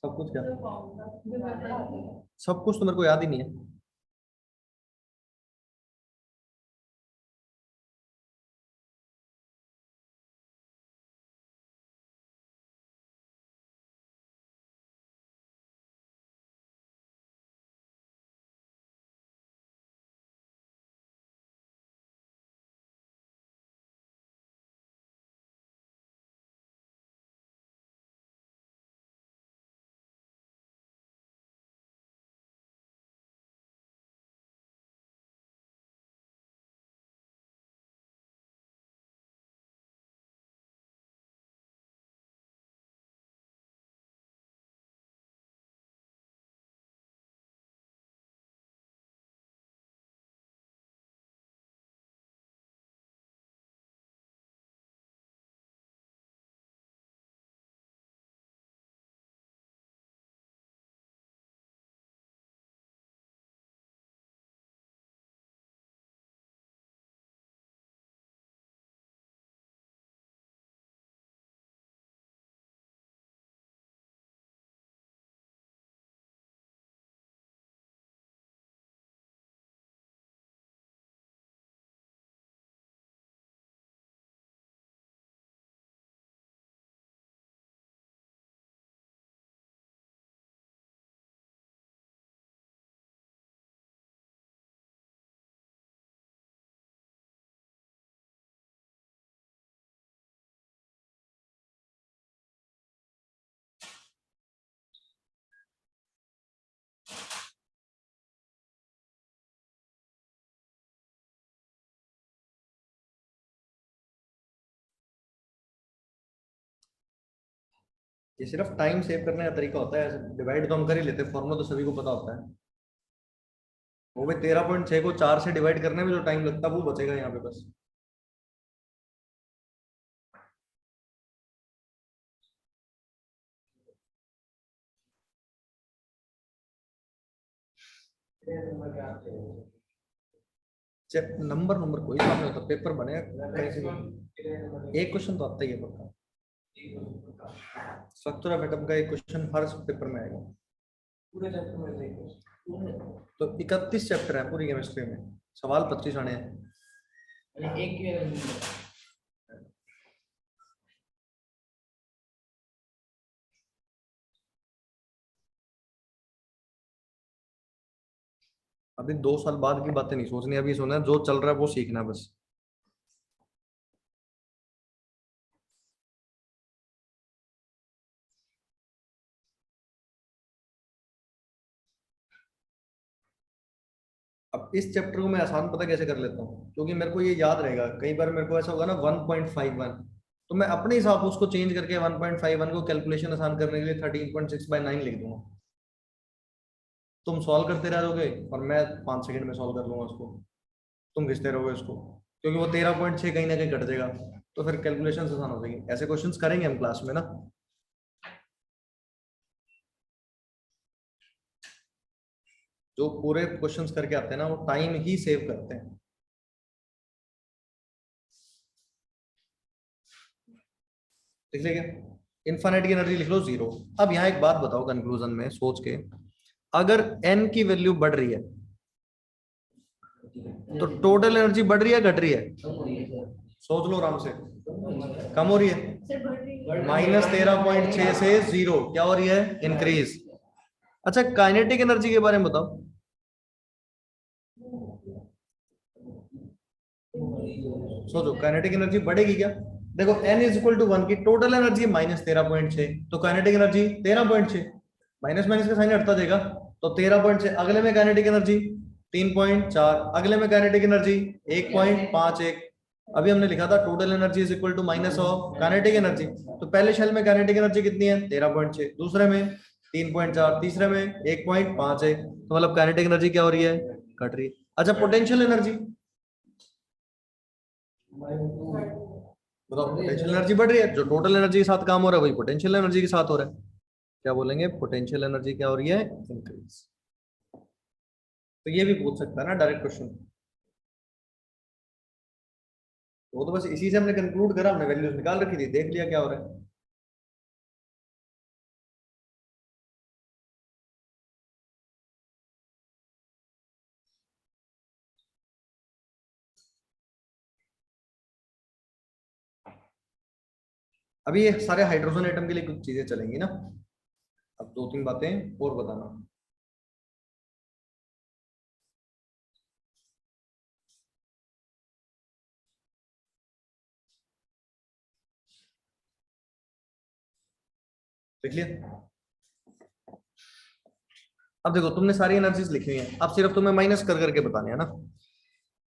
सब कुछ क्या? सब कुछ तो मेरे को याद ही नहीं है। ये सिर्फ टाइम सेव करने का तरीका होता है। डिवाइड तो हम कर ही लेते हैं, फॉर्मूला तो सभी को पता होता है। वो भी 13.6 को 4 से डिवाइड करने में जो टाइम लगता है वो बचेगा यहाँ पे बस। नंबर नंबर कोई बात नहीं होता, पेपर बने कहीं से भी। एक क्वेश्चन तो आता ही है पक्का। स्ट्रक्चर ऑफ एटम का एक क्वेश्चन हर पेपर में आएगा। पूरे चैप्टर में नहीं तो 31 चैप्टर है पूरी केमिस्ट्री में, सवाल 25 आने हैं। एक अभी 2 साल बाद की बातें नहीं सोचनी, अभी सोना है जो चल रहा है वो सीखना है बस। अब इस चैप्टर को मैं आसान पता कैसे कर लेता हूँ, क्योंकि मेरे को ये याद रहेगा। कई बार मेरे को ऐसा होगा ना 1.51, तो मैं अपने हिसाब से उसको चेंज करके 1.51 को कैलकुलेशन आसान करने के लिए 13.6/9 लिख दूंगा। तुम सॉल्व करते रहोगे और मैं 5 सेकंड में सॉल्व कर लूंगा उसको। तुम घिसते रहोगे उसको, क्योंकि वो 13.6 कहीं ना कहीं कट जाएगा, तो फिर कैलकुलेशन आसान हो जाएगी। ऐसे क्वेश्चंस करेंगे हम क्लास में ना। जो पूरे क्वेश्चंस करके आते हैं ना, वो टाइम ही सेव करते हैं। लिख लिया? इनफाइनाइट की एनर्जी लिख लो 0। अब यहाँ एक बात बताओ कंक्लूजन में सोच के, अगर n की वैल्यू बढ़ रही है तो टोटल एनर्जी बढ़ रही है घट रही है? सोच लो आराम से। कम हो रही है। -13.6 से 0 क्या हो रही है? इंक्रीज। अच्छा काइनेटिक एनर्जी के बारे में बताओ। सोचो काइनेटिक एनर्जी बढ़ेगी क्या? देखो n इज इक्वल टू 1 की टोटल एनर्जी -13.6, तो काइनेटिक एनर्जी 13.6, माइनस माइनस का साइन हटता देगा, तो 13.6। अगले में काइनेटिक एनर्जी 3.4, अगले में काइनेटिक एनर्जी 1.51। अभी हमने लिखा था total energy is equal to minus of kinetic energy, तो पहले शेल में काइनेटिक एनर्जी कितनी है? 13.6, दूसरे में 3.4, तीसरे में 1.51, तो मतलब काइनेटिक एनर्जी क्या हो रही है? घट रही है। अच्छा पोटेंशियल एनर्जी बताओ। पोटेंशियल एनर्जी बढ़ रही है, जो टोटल एनर्जी के साथ काम हो रहा है वही पोटेंशियल एनर्जी के साथ हो रहा है। क्या बोलेंगे? पोटेंशियल एनर्जी क्या हो रही है? इंक्रीज। तो ये भी पूछ सकता है ना डायरेक्ट क्वेश्चन। वो तो बस इसी से हमने कंक्लूड करा, हमने वैल्यूज निकाल रखी थी, देख लिया क्या हो रहा है। अभी ये सारे हाइड्रोजन एटम के लिए कुछ चीजें चलेंगी ना। अब दो तीन बातें और बताना। देख लिया? अब देखो तुमने सारी एनर्जीज लिखी हुई हैं, अब सिर्फ तुम्हें माइनस कर करके बताने हैं ना।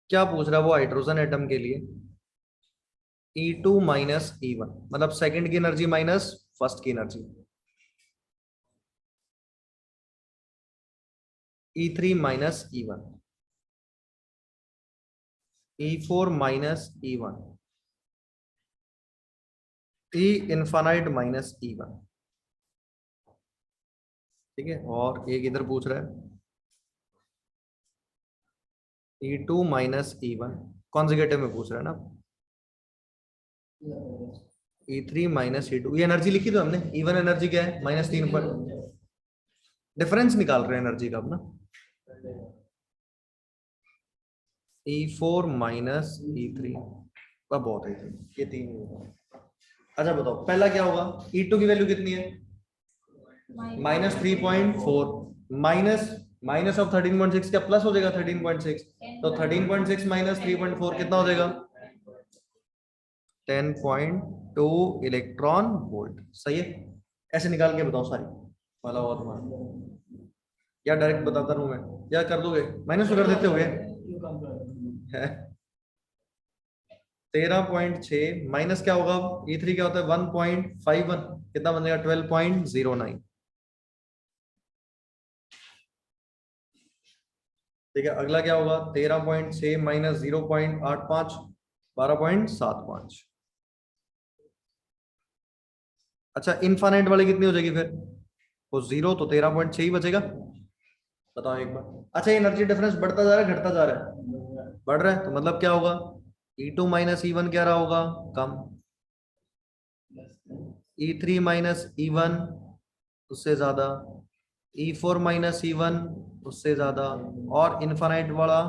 क्या पूछ रहा है वो हाइड्रोजन एटम के लिए? E2 माइनस E1, मतलब सेकंड की एनर्जी माइनस फर्स्ट की energy. E3 minus E1, E4 minus E1, E infinite minus E1। ठीक है, और एक इधर पूछ रहा है E2 माइनस E1, कॉन्जुगेटिव में पूछ रहा है ना। E3 माइनस E2, ये एनर्जी लिखी तो हमने। E1 एनर्जी क्या है? -3 पर। डिफरेंस निकाल रहे हैं एनर्जी का अपना। E4 माइनस E3, वह बहुत है ये तीन ही होगा। अच्छा बताओ पहला क्या होगा? E2 की वैल्यू कितनी है? -3.4, माइनस माइनस ऑफ 13.6 क्या प्लस हो जाएगा? 13.6, तो 13.6 माइनस 3.4 कितना हो जाएगा? 10.2 इलेक्ट्रॉन वोल्ट। सही है? ऐसे निकाल के बताओ सारी वाला और तुम्हारा, या डायरेक्ट बताता रहूं मैं, या कर दोगे? माइनस तो कर देते होगे है। 13.6 माइनस क्या होगा? E3 क्या होता है? 1.51, कितना बन जाएगा? 12.09। ठीक है, अगला क्या होगा? 13.6 माइनस 0.85, 12.75। अच्छा इनफाइनाइट वाली कितनी हो जाएगी फिर? वो 0, तो 13.6 ही बचेगा। बताओ एक बार। अच्छा एनर्जी डिफरेंस बढ़ता जा रहा है घटता जा रहा है? बढ़ रहा है, तो मतलब क्या होगा? E2 माइनस E1 क्या रहा होगा? कम। E3 माइनस E1 उससे ज्यादा, E4 माइनस E1 उससे ज्यादा, और इनफाइनाइट वाला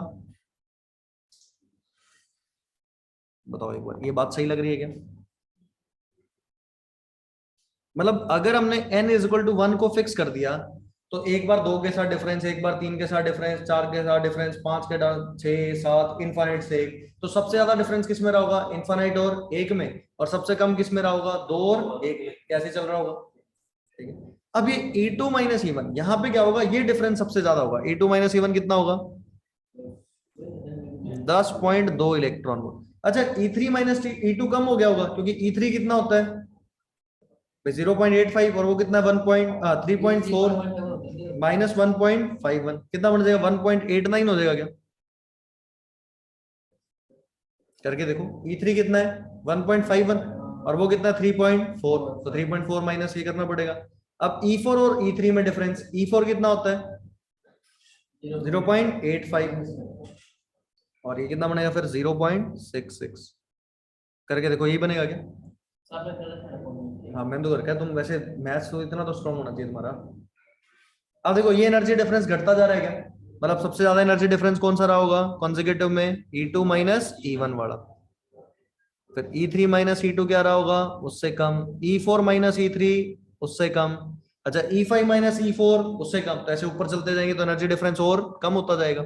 बताओ एक बार, ये बात सही लग रही है क्या? मतलब अगर हमने n इज इक्वल टू 1 को फिक्स कर दिया, तो एक बार 2 के साथ डिफरेंस, एक बार 3 के साथ डिफरेंस, 4 के साथ डिफरेंस, 5 के साथ, 6 7, इनफाइनाइट से 1, तो सबसे ज्यादा डिफरेंस किस में रहा होगा? इनफाइनाइट और 1 में, और सबसे कम किस में रहा होगा? 2 और 1 में। कैसे चल रहा होगा? ठीक है। अब ये E2 माइनस E1 यहाँ पे क्या होगा? ये डिफरेंस सबसे ज्यादा होगा। E2 माइनस E1 कितना होगा? 10.2 इलेक्ट्रॉन वोल्ट। अच्छा E3 माइनस E2 कम हो गया होगा, क्योंकि E3 कितना होता है? 0.85, और वो कितना? 3.4 माइनस 1.51, कितना बन जाएगा? 1.89 हो जाएगा क्या? करके देखो, E3 कितना है 1.51 और वो कितना 3.4, तो 3.4 माइनस ये करना पड़ेगा। अब E4 और E3 में डिफरेंस, E4 कितना होता है 0.85 और ये कितना बनेगा फिर 0.66, करके देखो यही बनेगा क्या? हाँ मैंने तो करके, तुम वैसे मैथ्स तो इतना तो स्ट्रॉन्ग होना चाहिए तुम्हारा। अब देखो ये एनर्जी डिफरेंस घटता जा रहा है क्या, मतलब सबसे ज्यादा एनर्जी डिफरेंस कौन सा रहा होगा कॉन्सेक्यूटिव में, E2 माइनस E1 वाला। फिर E3 माइनस E2 क्या रहा होगा उससे कम, E4 माइनस E3 उससे कम, अच्छा E5 माइनस E4 उससे कम, तो ऐसे ऊपर चलते जाएंगे तो एनर्जी डिफरेंस और कम होता जाएगा।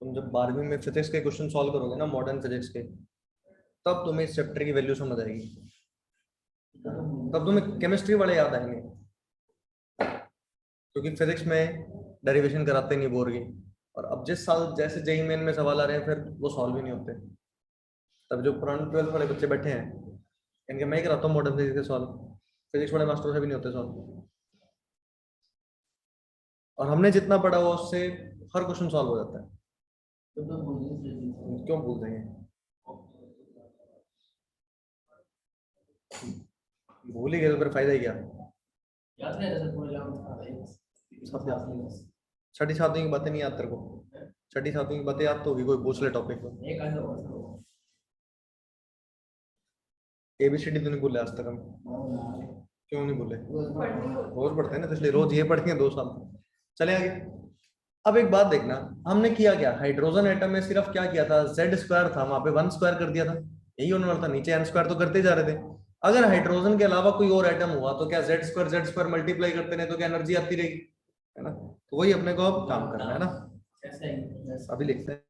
तुम जब 12वीं में फिजिक्स के क्वेश्चन सॉल्व करोगे ना, मॉडर्न फिजिक्स के, तब तुम्हें इस चैप्टर की वैल्यू समझ आएगी, तब तुम्हें केमिस्ट्री वाले याद आएंगे, क्योंकि फिजिक्स में डेरिवेशन कराते नहीं बोर की। और अब जिस साल जैसे जेई मेन में सवाल आ रहे हैं, फिर वो सॉल्व ही नहीं होते। तब जो पुराने 12th वाले बच्चे बैठे हैं, इनके मैं ही कराता हूँ मॉडर्न फिजिक्स के सॉल्व, फिजिक्स वाले मास्टर से भी नहीं होते सॉल्व। और हमने जितना पढ़ा हुआ उससे हर क्वेश्चन सॉल्व हो जाता है। क्यों भूल जाएंगे, भूल ही गए तो फिर फायदा ही क्या। सब याद नहीं, छठी सातवीं की बातें नहीं याद तेरे को, छठी सातवीं की बातें याद तो होगी, कोई पूछ ले टॉपिक को। एबीसीडी तो नहीं भूले आज तक हम, क्यों नहीं भूले, रोज पढ़ते हैं ना, तो इसलिए रोज ये पढ़ते हैं 2 साल। चले आगे। अब एक बात देखना, हमने किया क्या, हाइड्रोजन एटम में सिर्फ क्या किया था, जेड स्क्वायर था वहां पे 1 स्क्वायर कर दिया था, यही होने वाला था, नीचे एन स्क्वायर तो करते जा रहे थे। अगर हाइड्रोजन के अलावा कोई और एटम हुआ तो क्या जेड स्क्वायर मल्टीप्लाई करते रहे तो क्या एनर्जी आती रहेगी, है ना, तो वही अपने को अब काम करना है ना, अभी लिखते हैं।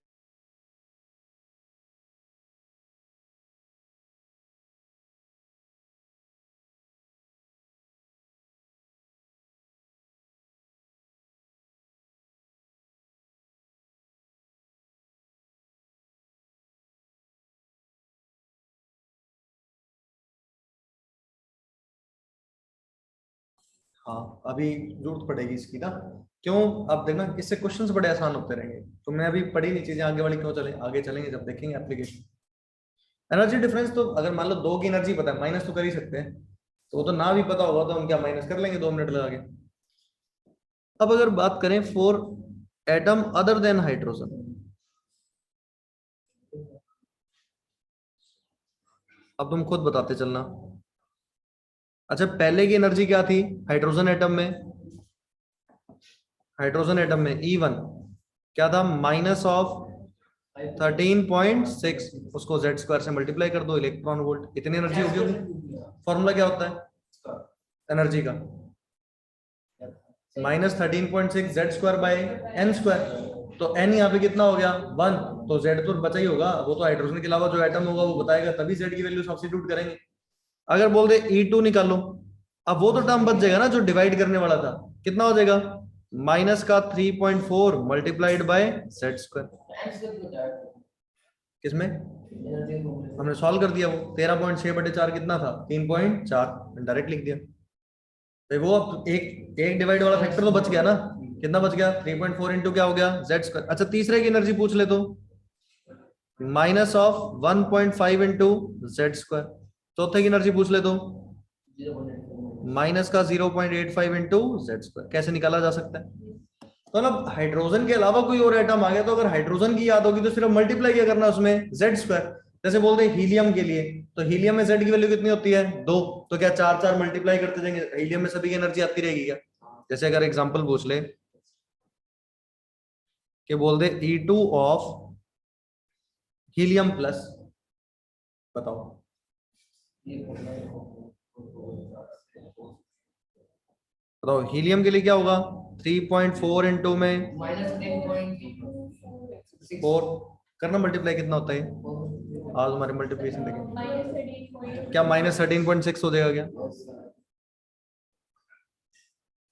हाँ अभी जरूरत पड़ेगी इसकी ना, क्यों, अब देखना इससे क्वेश्चंस बड़े आसान होते रहेंगे। तुमने अभी पढ़ी नहीं चीजें आगे वाली, क्यों चले आगे चलेंगे जब देखेंगे एप्लीकेशन। एनर्जी डिफरेंस तो अगर मान लो दो की एनर्जी पता है, माइनस तो कर ही सकते हैं, तो वो तो ना भी पता होगा तो हम क्या माइनस कर लेंगे 2 मिनट लगा के। अब अगर बात करें for atom other than hydrogen, अब तुम खुद बताते चलना। अच्छा पहले की एनर्जी क्या थी हाइड्रोजन एटम में, हाइड्रोजन एटम में E1 क्या था, -13.6, उसको जेड स्क्वायर से मल्टीप्लाई कर दो, इलेक्ट्रॉन वोल्ट, इतनी एनर्जी होगी होगी। फॉर्मूला क्या होता है एनर्जी का, -13.6 Z squared by N squared, तो एन यहाँ पे कितना हो गया 1, तो जेड तो बचा ही होगा, वो तो हाइड्रोजन के अलावा जो एटम होगा वो बताएगा, तभी जेड की वैल्यू सब्स्टिट्यूट करेंगे। अगर बोल दे E2 निकालो, अब वो तो टर्म बच जाएगा ना जो डिवाइड करने वाला था, कितना हो जाएगा माइनस का 3.4 मल्टीप्लाइड बाय जेड स्क्वायर, किसमें हमने सॉल्व कर दिया, वो 13.6/4 कितना था 3.4, डायरेक्ट लिख दिया। तो वो अब एक एक डिवाइड वाला फैक्टर तो बच गया ना, कितना बच गया 3.4 इंटू क्या हो गया जेड स्क्वायर। अच्छा तीसरे की एनर्जी पूछ ले तो -1.5 इंटू जेड स्क्वायर, चौथे की एनर्जी पूछ ले तो माइनस का 0.85 इंटू जेड स्क्वायर, कैसे निकाला जा सकता है। तो मतलब हाइड्रोजन के अलावा कोई और एटम आ गया तो अगर हाइड्रोजन की याद होगी तो सिर्फ मल्टीप्लाई क्या करना उसमें जेड स्क्वायर। जैसे बोलते हैं हीलियम के लिए, तो हीलियम में जेड की वैल्यू कितनी होती है 2, तो क्या 4 4 मल्टीप्लाई करते जाएंगे, हीलियम में सभी की एनर्जी आती रहेगी क्या। जैसे अगर एग्जांपल पूछ ले कि बोल दे E2 ऑफ हीलियम प्लस, बताओ। बताओ हीलियम के लिए क्या होगा? 3.4 इंटू में -10.4 करना, मल्टीप्लाई कितना होता है? आज हमारे मल्टीप्लिकेशन देखें, क्या -13.6 हो जाएगा क्या?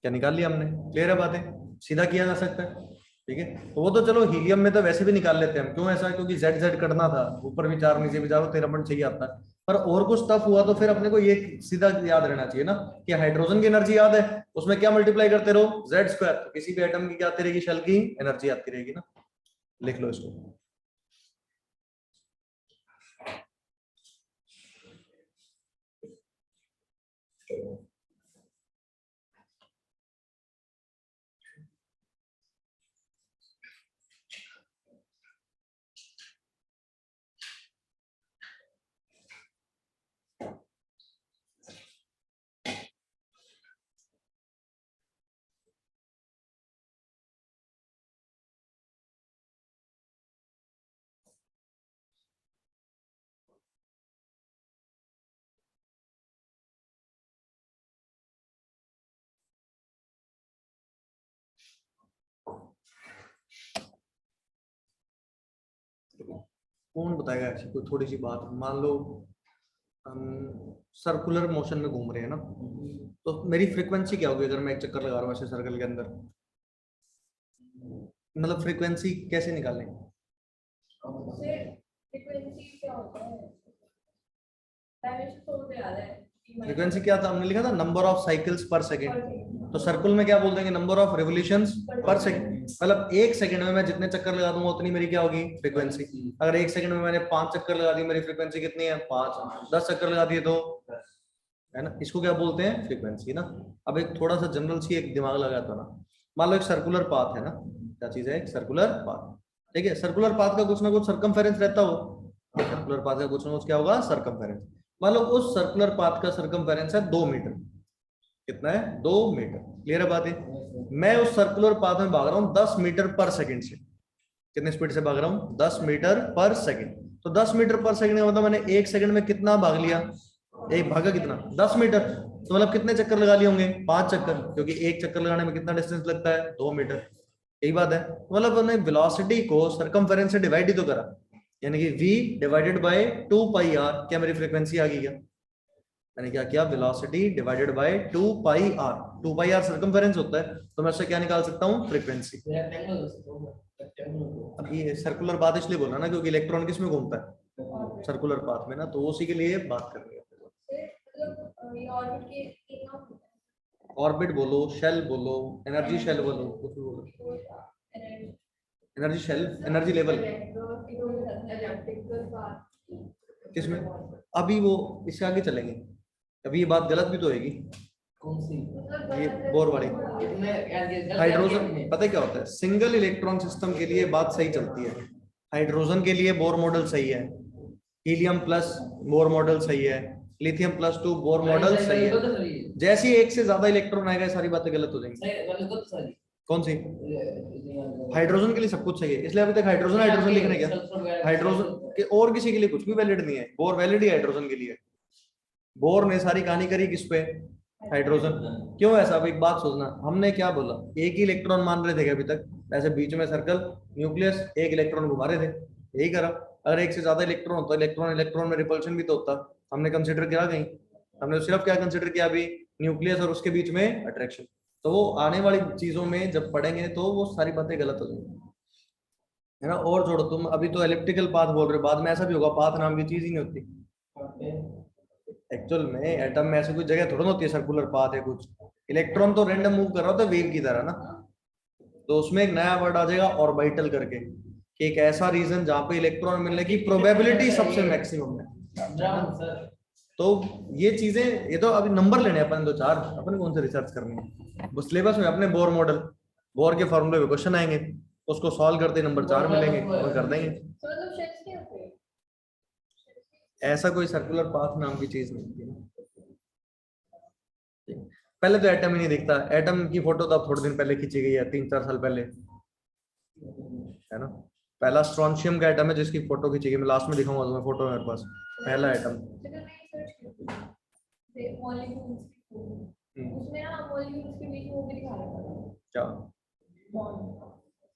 क्या निकाल लिया हमने? क्लियर है बातें? सीधा किया जा सकता है, ठीक है। तो वो तो चलो हीलियम में तो वैसे भी निकाल लेते हैं हम, क्यों ऐसा? क्योंकि जेड जेड करना था, ऊपर भी 4 नीचे भी 4, 13 पॉइंट चाहिए आता है। पर और कुछ टफ हुआ तो फिर अपने को ये सीधा याद रहना चाहिए ना कि हाइड्रोजन की एनर्जी याद है, उसमें क्या मल्टीप्लाई करते रहो? Z square. तो किसी भी एटम की क्या आती रहेगी? शेल की एनर्जी आती रहेगी ना। लिख लो इसको। कौन बताएगा ऐसी कोई थोड़ी सी बात? मान लो हम सर्कुलर मोशन में घूम रहे हैं ना, तो मेरी फ्रीक्वेंसी क्या होगी अगर मैं एक चक्कर लगा रहा हूँ ऐसे सर्कल के अंदर? मतलब फ्रीक्वेंसी कैसे निकालें? फ्रीक्वेंसी क्या होता है? डायमेंशन तो मुझे याद है। फ्रीक्वेंसी क्या था? हमने लिखा था नंबर ऑफ साइकिल्स पर सेकेंड। तो सर्कुल में क्या बोल देंगे? नंबर ऑफ रेवोल्यूशंस पर सेकेंड। मतलब एक सेकंड में मैं जितने चक्कर लगा दूंगा उतनी मेरी क्या होगी? फ्रीक्वेंसी। अगर एक सेकंड में मैंने 5 चक्कर लगा दिए, मेरी फ्रीक्वेंसी कितनी है? 5। 10 चक्कर लगा दिए तो, है ना, इसको क्या बोलते हैं? फ्रीक्वेंसी ना। अब एक थोड़ा सा जनरल सी एक दिमाग लगाता ना। मान लो एक सर्कुलर पाथ है ना, क्या चीज है? एक सर्कुलर पाथ, ठीक है। सर्कुलर पाथ का कुछ ना कुछ सर्कमफेरेंस रहता हो। सर्कुलर पाथ का कुछ ना कुछ क्या होगा? सर्कमफेरेंस। मान लो उस सर्कुलर पाथ का सर्कमफेरेंस है 2 मीटर। कितना है? 2 मीटर। क्लियर है बात है? मैं उस सर्कुलर पाथ में भाग रहा हूँ 10 मीटर पर सेकंड से। कितने स्पीड से भाग रहा हूँ? 10 मीटर पर सेकंड। तो 10 मीटर पर सेकंड का मतलब मैंने एक सेकंड में कितना भाग लिया? एक भागा कितना? 10 मीटर। तो मतलब कितने चक्कर लगा लिए होंगे? 5 चक्कर, क्योंकि एक चक्कर लगाने में कितना डिस्टेंस लगता है? 2 मीटर। यही बात है। मतलब हमने वेलोसिटी को सर्कमफेरेंस से डिवाइड ही तो करा, यानी कि v divided by 2 pi r। क्या मेरी फ्रीक्वेंसी आ गई क्या? मैंने क्या किया? Velocity divided by 2 pi r। 2 pi r circumference होता है, तो मैं उससे क्या निकाल सकता हूँ? फ्रीक्वेंसी। अब ये सर्कुलर पाथ इसलिए बोला ना क्योंकि इलेक्ट्रॉन किस में घूमता है? सर्कुलर पाथ में ना, तो उसी के लिए बात कर रहे हैं। ऑर्बिट बोलो, शेल बोलो, एनर्जी शेल बोलो, कुछ भी बोलो। एनर्जी शेल, एनर्जी लेवल किसमें? अभी वो इससे आगे चलेंगे। अभी ये बात गलत भी तो होगी। कौन सी? ये बोर वाली। हाइड्रोजन, पता है क्या होता है? सिंगल इलेक्ट्रॉन सिस्टम के लिए बात सही चलती है। हाइड्रोजन के लिए बोर मॉडल सही है, हीलियम प्लस बोर मॉडल सही है, लिथियम +2 बोर मॉडल सही है। जैसे ही एक से ज्यादा इलेक्ट्रॉन आएगा सारी बातें गलत हो जाएंगी। कौन सी? हाइड्रोजन के लिए सब कुछ सही है, इसलिए अभी तक हाइड्रोजन हाइड्रोजन लिखने क्या? हाइड्रोजन के और किसी के लिए कुछ भी वैलिड नहीं है। बोर वैलिड ही हाइड्रोजन के लिए। बोर ने सारी कहानी करी किस पे? हाइड्रोजन। क्यों ऐसा? अब एक बात सोचना, हमने क्या बोला? एक ही इलेक्ट्रॉन मान रहे थे क्या अभी तक? ऐसे बीच में सर्कल, न्यूक्लियस, एक इलेक्ट्रॉन घुमा रहे थे, यही करा। अगर एक से ज्यादा इलेक्ट्रॉन होता, इलेक्ट्रॉन इलेक्ट्रॉन में रिपल्शन भी तो होता। हमने कंसिडर किया कहीं? हमने सिर्फ क्या कंसिडर किया अभी? न्यूक्लियस और उसके बीच में अट्रैक्शन। तो वो आने वाली चीजों में जब पढ़ेंगे तो वो सारी बातें गलत हो जाएंगी, है ना। और जोड़ो, तुम अभी तो इलेक्ट्रिकल पाथ बोल रहे हो, बाद में ऐसा भी होगा पाथ नाम की चीज ही नहीं होती। एक्चुअल में एटम में ऐसी कोई जगह थोड़ा ना होती है सर्कुलर पाथ है कुछ। इलेक्ट्रॉन तो रैंडम मूव कर रहा होता है वेव की तरह ना। तो उसमें एक नया वर्ड आ जाएगा ऑर्बिटल करके, कि एक ऐसा रीजन जहां पे इलेक्ट्रॉन मिलने की प्रोबेबिलिटी सबसे मैक्सिमम है। तो ये चीजें, ये तो अभी नंबर लेने हैं अपन, 2-4 अपन कौन से रिसर्च करनी है। वो सिलेबस में अपने बोर मॉडल, बोर के फॉर्मूले पे क्वेश्चन आएंगे, उसको सॉल्व करते नंबर 4 मिलेंगे और कर देंगे। ऐसा कोई सर्कुलर पाथ नाम की चीज नहीं है। पहले तो एटम ही नहीं दिखता। एटम की फोटो तो अब थोड़े दिन पहले खींची गई है, 3-4 साल पहले, है ना। पहला स्ट्रॉन्शियम का एटम है जिसकी फोटो खींची गई। मैं लास्ट में दिखाऊंगा तुम्हें फोटो मेरे पास। पहला आइटम। जब मैं सर्च करती थी मॉलिक्यूल्स उसमें ना मॉलिक्यूल्स के बीच में वो भी दिखा रहा था क्या बॉन्ड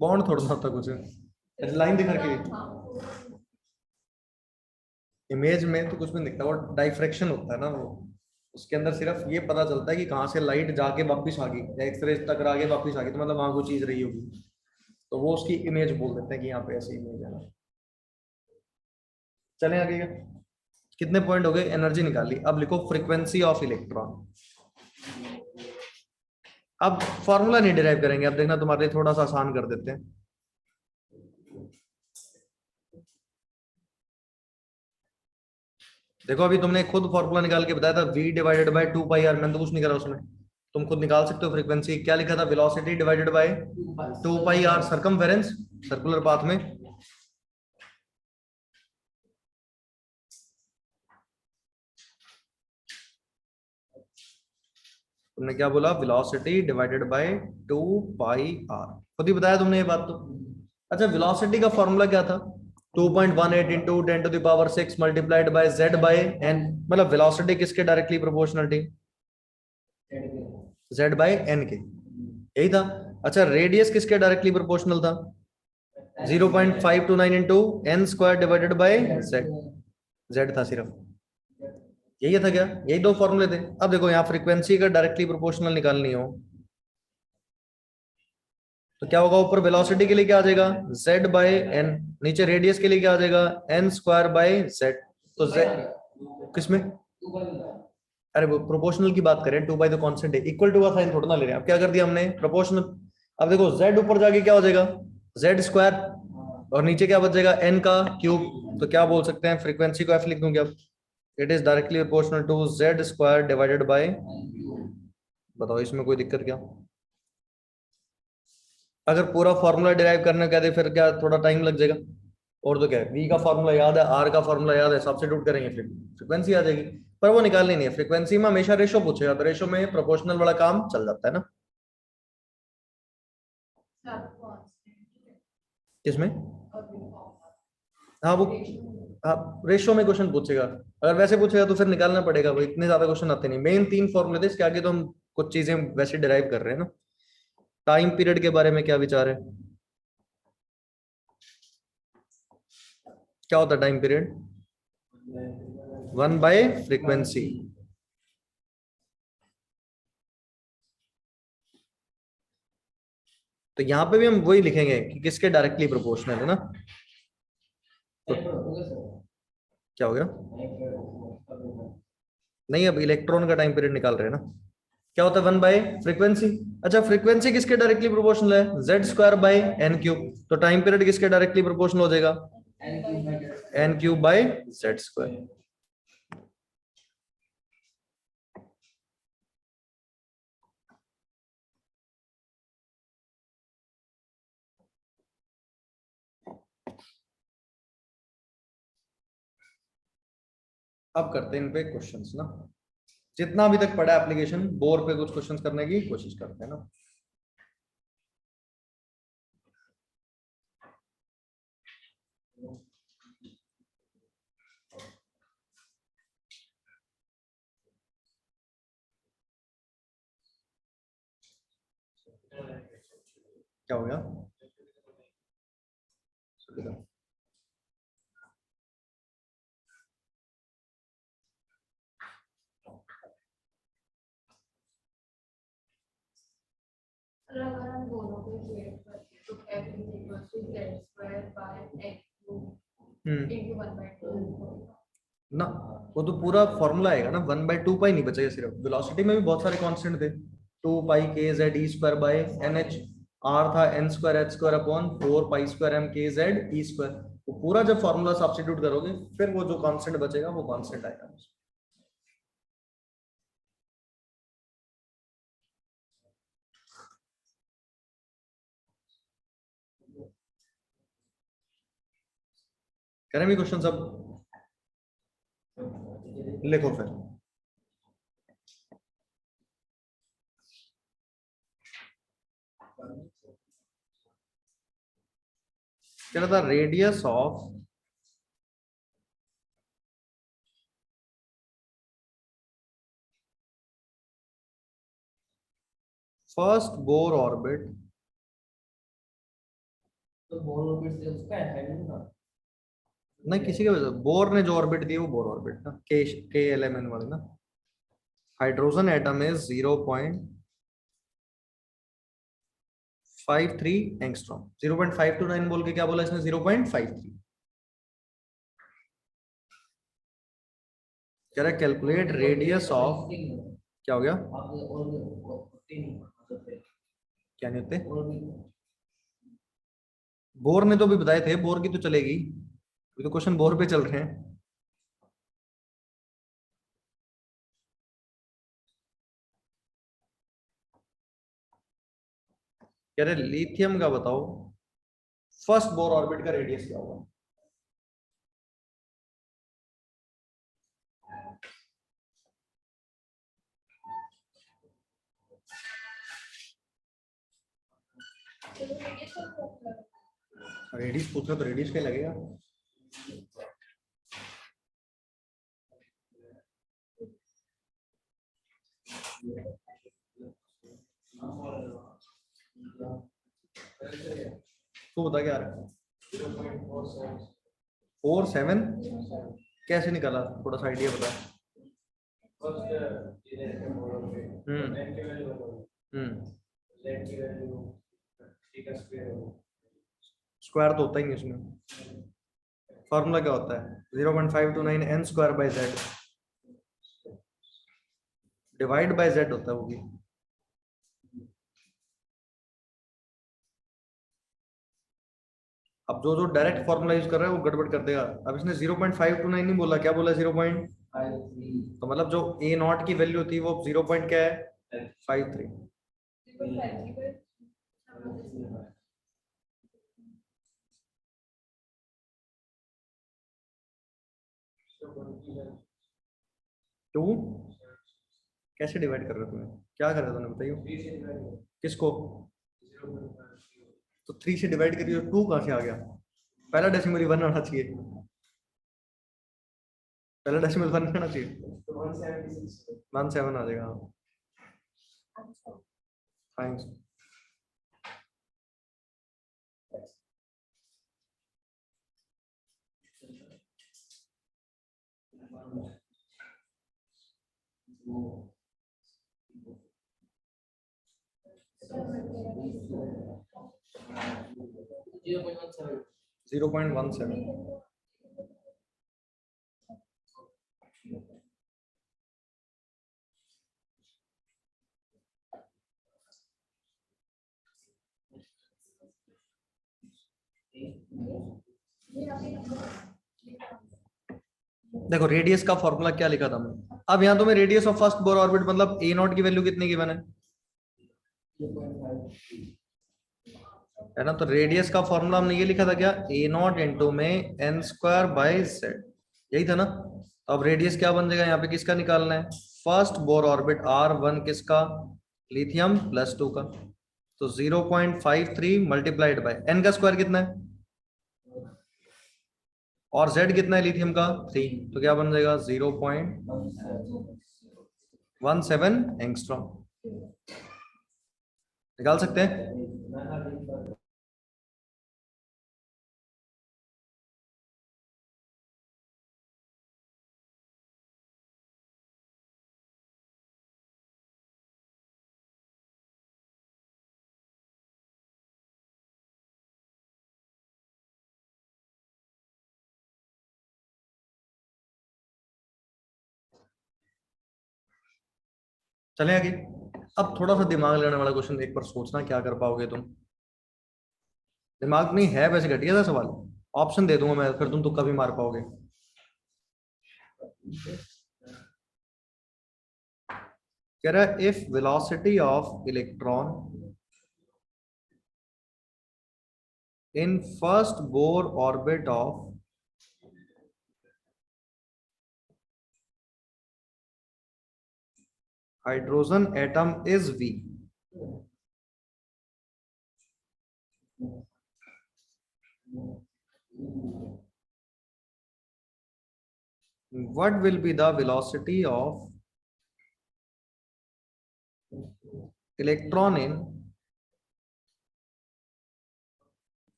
बॉन्ड थोड़ा सा होता कुछ, लाइन दिखा के इमेज में तो कुछ भी नहीं दिखता, वो डाइफ्रैक्शन होता है ना वो, उसके अंदर सिर्फ ये पता चलता है कि कहाँ से लाइट जाके वापस आ गई या एक्सरे टकरा के वापस आ गई, तो मतलब वहां कोई चीज रही होगी, तो वो उसकी इमेज बोल देते हैं कि यहाँ पे ऐसी इमेज है ना। चलें आगे का। कितने पॉइंट हो गए, एनर्जी निकाली। अब लिखो फ्रीक्वेंसी ऑफ इलेक्ट्रॉन। अब फॉर्मूला नहीं डिराइव करेंगे, अब देखना तुम्हारे लिए थोड़ा सा आसान कर देते हैं। देखो अभी तुमने खुद फॉर्मूला निकाल के बताया था, v divided by 2 pi R, मैंने तो कुछ नहीं करा उसमें, तुम खुद निकाल सकते हो फ्रीक्वेंसी। क्या लिखा था, velocity divided by 2 pi R circumference circular path में। तुमने क्या बोला, velocity divided by 2 pi R, खुद ही बताया तुमने ये बात तो। अच्छा वेलोसिटी का फॉर्मूला क्या था, 2.18 into 10⁻⁶ multiplied by z by n, मतलब वेलोसिटी किसके डायरेक्टली प्रोपोर्शनल थी, z बाय n के, यही था। अच्छा रेडियस किसके डायरेक्टली प्रोपोर्शनल था, 0.529 into n square divided bye z, z था सिर्फ, यही था क्या, यही दो फॉर्मूले थे। अब देखो यहाँ फ्रीक्वेंसी का डायरेक्टली प्रोपोर्शनल निकालनी हो तो क्या होगा, ऊपर वेलोसिटी के लिए क्या आ जाएगा, z बाय n, नीचे रेडियस के लिए क्या आ जाएगा, n स्क्वायर बाय z। तो z किसमें, अरे वो प्रोपोर्शनल की बात करें, 2 बाई तो कांस्टेंट है, इक्वल टू का साइन थोड़ा ना ले रहे हैं। अब क्या कर दिया हमने, प्रोपोर्शनल। अब देखो z ऊपर जाके क्या हो जाएगा, z स्क्वायर, और नीचे क्या बच जाएगा, n का क्यूब। तो क्या बोल सकते हैं, फ्रीक्वेंसी को f लिख दूंगी अब, it is directly proportional to z squared divided by, बताओ इसमें कोई दिक्कत क्या। अगर पूरा फॉर्मूला डिराइव करने का दे फिर क्या थोड़ा टाइम लग जाएगा, और तो क्या है, v का फॉर्मूला याद है, r का फॉर्मूला याद है, सब्स्टिट्यूट करेंगे फिर फ्रीक्वेंसी आ जाएगी। पर वो निकालनी नहीं है, फ्रीक्वेंसी में हमेशा रेशो पूछेगा, तो रेशो में प्रोपोर्शनल वाला काम चल जाता है ना। इसमें हाँ वो, हाँ रेशो में क्वेश्चन पूछेगा, अगर वैसे पूछेगा तो फिर निकालना पड़ेगा, वो इतने ज्यादा क्वेश्चन आते नहीं, मेन 3 फॉर्मूले थे, इसके आगे तो हम कुछ चीजें वैसे डिराइव कर रहे हैं ना। टाइम पीरियड के बारे में क्या विचार है, क्या होता है टाइम पीरियड, 1 बाय फ्रीक्वेंसी। तो यहाँ पे भी हम वही लिखेंगे कि किसके डायरेक्टली प्रोपोर्शनल है ना। तो क्या हो गया, नहीं अब इलेक्ट्रॉन का टाइम पीरियड निकाल रहे हैं ना, क्या होता है 1 बाय फ्रीक्वेंसी। अच्छा फ्रीक्वेंसी किसके डायरेक्टली प्रोपोर्शनल है, z squared bye n cube, तो टाइम पीरियड किसके डायरेक्टली प्रोपोर्शनल हो जाएगा, n cube by z square. अब करते हैं इन पे क्वेश्चंस ना, जितना अभी तक पढ़ा एप्लीकेशन, बोर पे कुछ क्वेश्चंस करने की कोशिश करते हैं ना। क्या हो गया, अगर हम दोनों को शेयर करते तो f is equal to z square by x cube into 1/2 ना, वो तो पूरा फॉर्मूला आएगा ना, 1/2 पाई नहीं बचेगा सिर्फ, वेलोसिटी में भी बहुत सारे कांस्टेंट थे, 2 पाई k z e square by nh, r था n square h square upon 4 pi square m k z e square, वो पूरा जब फॉर्मूला सब्स्टिट्यूट करोगे फिर वो जो कांस्टेंट बचेगा वो कांस्टेंट आएगा। करें भी क्वेश्चन सब, लिखो फिर। क्या था, radius of first Bohr orbit, तो बोर ऑर्बिट से उसका है ना। नहीं किसी के वजह बोर ने जो ऑर्बिट दी वो बोर ऑर्बिट ना, के एल एम एन वाले ना। Hydrogen atom is 0.53 angstrom. 0.529 बोल के क्या बोला इसने? 0.53। कह रहा है कैलकुलेट रेडियस ऑफ, क्या हो गया? क्या नहीं होते? बोर ने तो भी बताए थे, बोर की तो चलेगी, अभी तो क्वेश्चन बोर पे चल रहे हैं। कह रहे लिथियम का बताओ फर्स्ट बोर ऑर्बिट का रेडियस क्या होगा? चलो रेडियस का फॉर्मूला रेडियस पूछ रहा तो रेडियस क्या लगेगा? तू बता क्या आ रहा है? 47 कैसे निकाला? थोड़ा सा आइडिया बता। स्क्वायर तो होता ही नहीं उसमें। फॉर्मूला क्या होता है? 0.529 n square by Z, divide by Z होता है वो भी। अब जो जो डायरेक्ट फॉर्मूला यूज कर रहा है वो गड़बड़ कर देगा। अब इसने 0.529 नहीं बोला, क्या बोला? 0. तो मतलब जो ए नॉट की वैल्यू थी वो 0. क्या है? 53। 0.53 टू कैसे डिवाइड कर रहे हो? तुम्हें क्या कर रहे हो? तुमने बताइए किसको? तो 3 से डिवाइड करिए, 2 कहाँ से आ गया? पहला डेसिमल 1 आना चाहिए, पहला डेसिमल 1 आना चाहिए। 17 आ जाएगा। Thanks. Zero point one seven. देखो रेडियस का फॉर्मूला क्या लिखा था मैं। अब यहाँ तो मैं radius of first Bohr orbit मतलब ए नॉट की वैल्यू कितनी गिवन है ना? तो रेडियस का फॉर्मूला हमने ये लिखा था क्या? ए नॉट इंटू में एन स्क्वायर बाई जेड, यही था ना? तो अब रेडियस क्या बन जाएगा यहाँ पे? किसका निकालना है? फर्स्ट बोर ऑर्बिट R1 किसका? लिथियम +2 का। तो 0.53 मल्टीप्लाइड बाय एन का स्क्वायर कितना है और z कितना है लिथियम का? 3। तो क्या बन जाएगा? 0.17 एंगस्ट्रॉम। निकाल सकते हैं? चले आगे। अब थोड़ा सा दिमाग लेने वाला क्वेश्चन एक बार सोचना, क्या कर पाओगे तुम? दिमाग नहीं है वैसे, घटिया था सवाल। ऑप्शन दे दूंगा मैं, फिर तुम तुक्का भी मार पाओगे। कह रहा है if velocity of electron in first Bohr orbit of hydrogen atom is v, what will be the velocity of electron in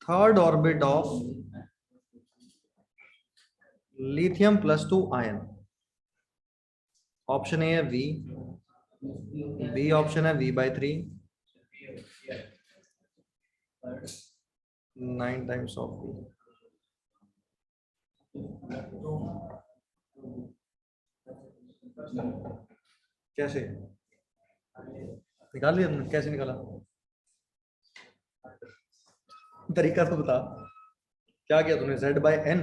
third orbit of lithium +2 ion. Option A है V, बी ऑप्शन है V/3, 9 times of V। कैसे निकाल लिया तुमने? कैसे निकाला? तरीका तो बता। क्या किया तूने? Z/n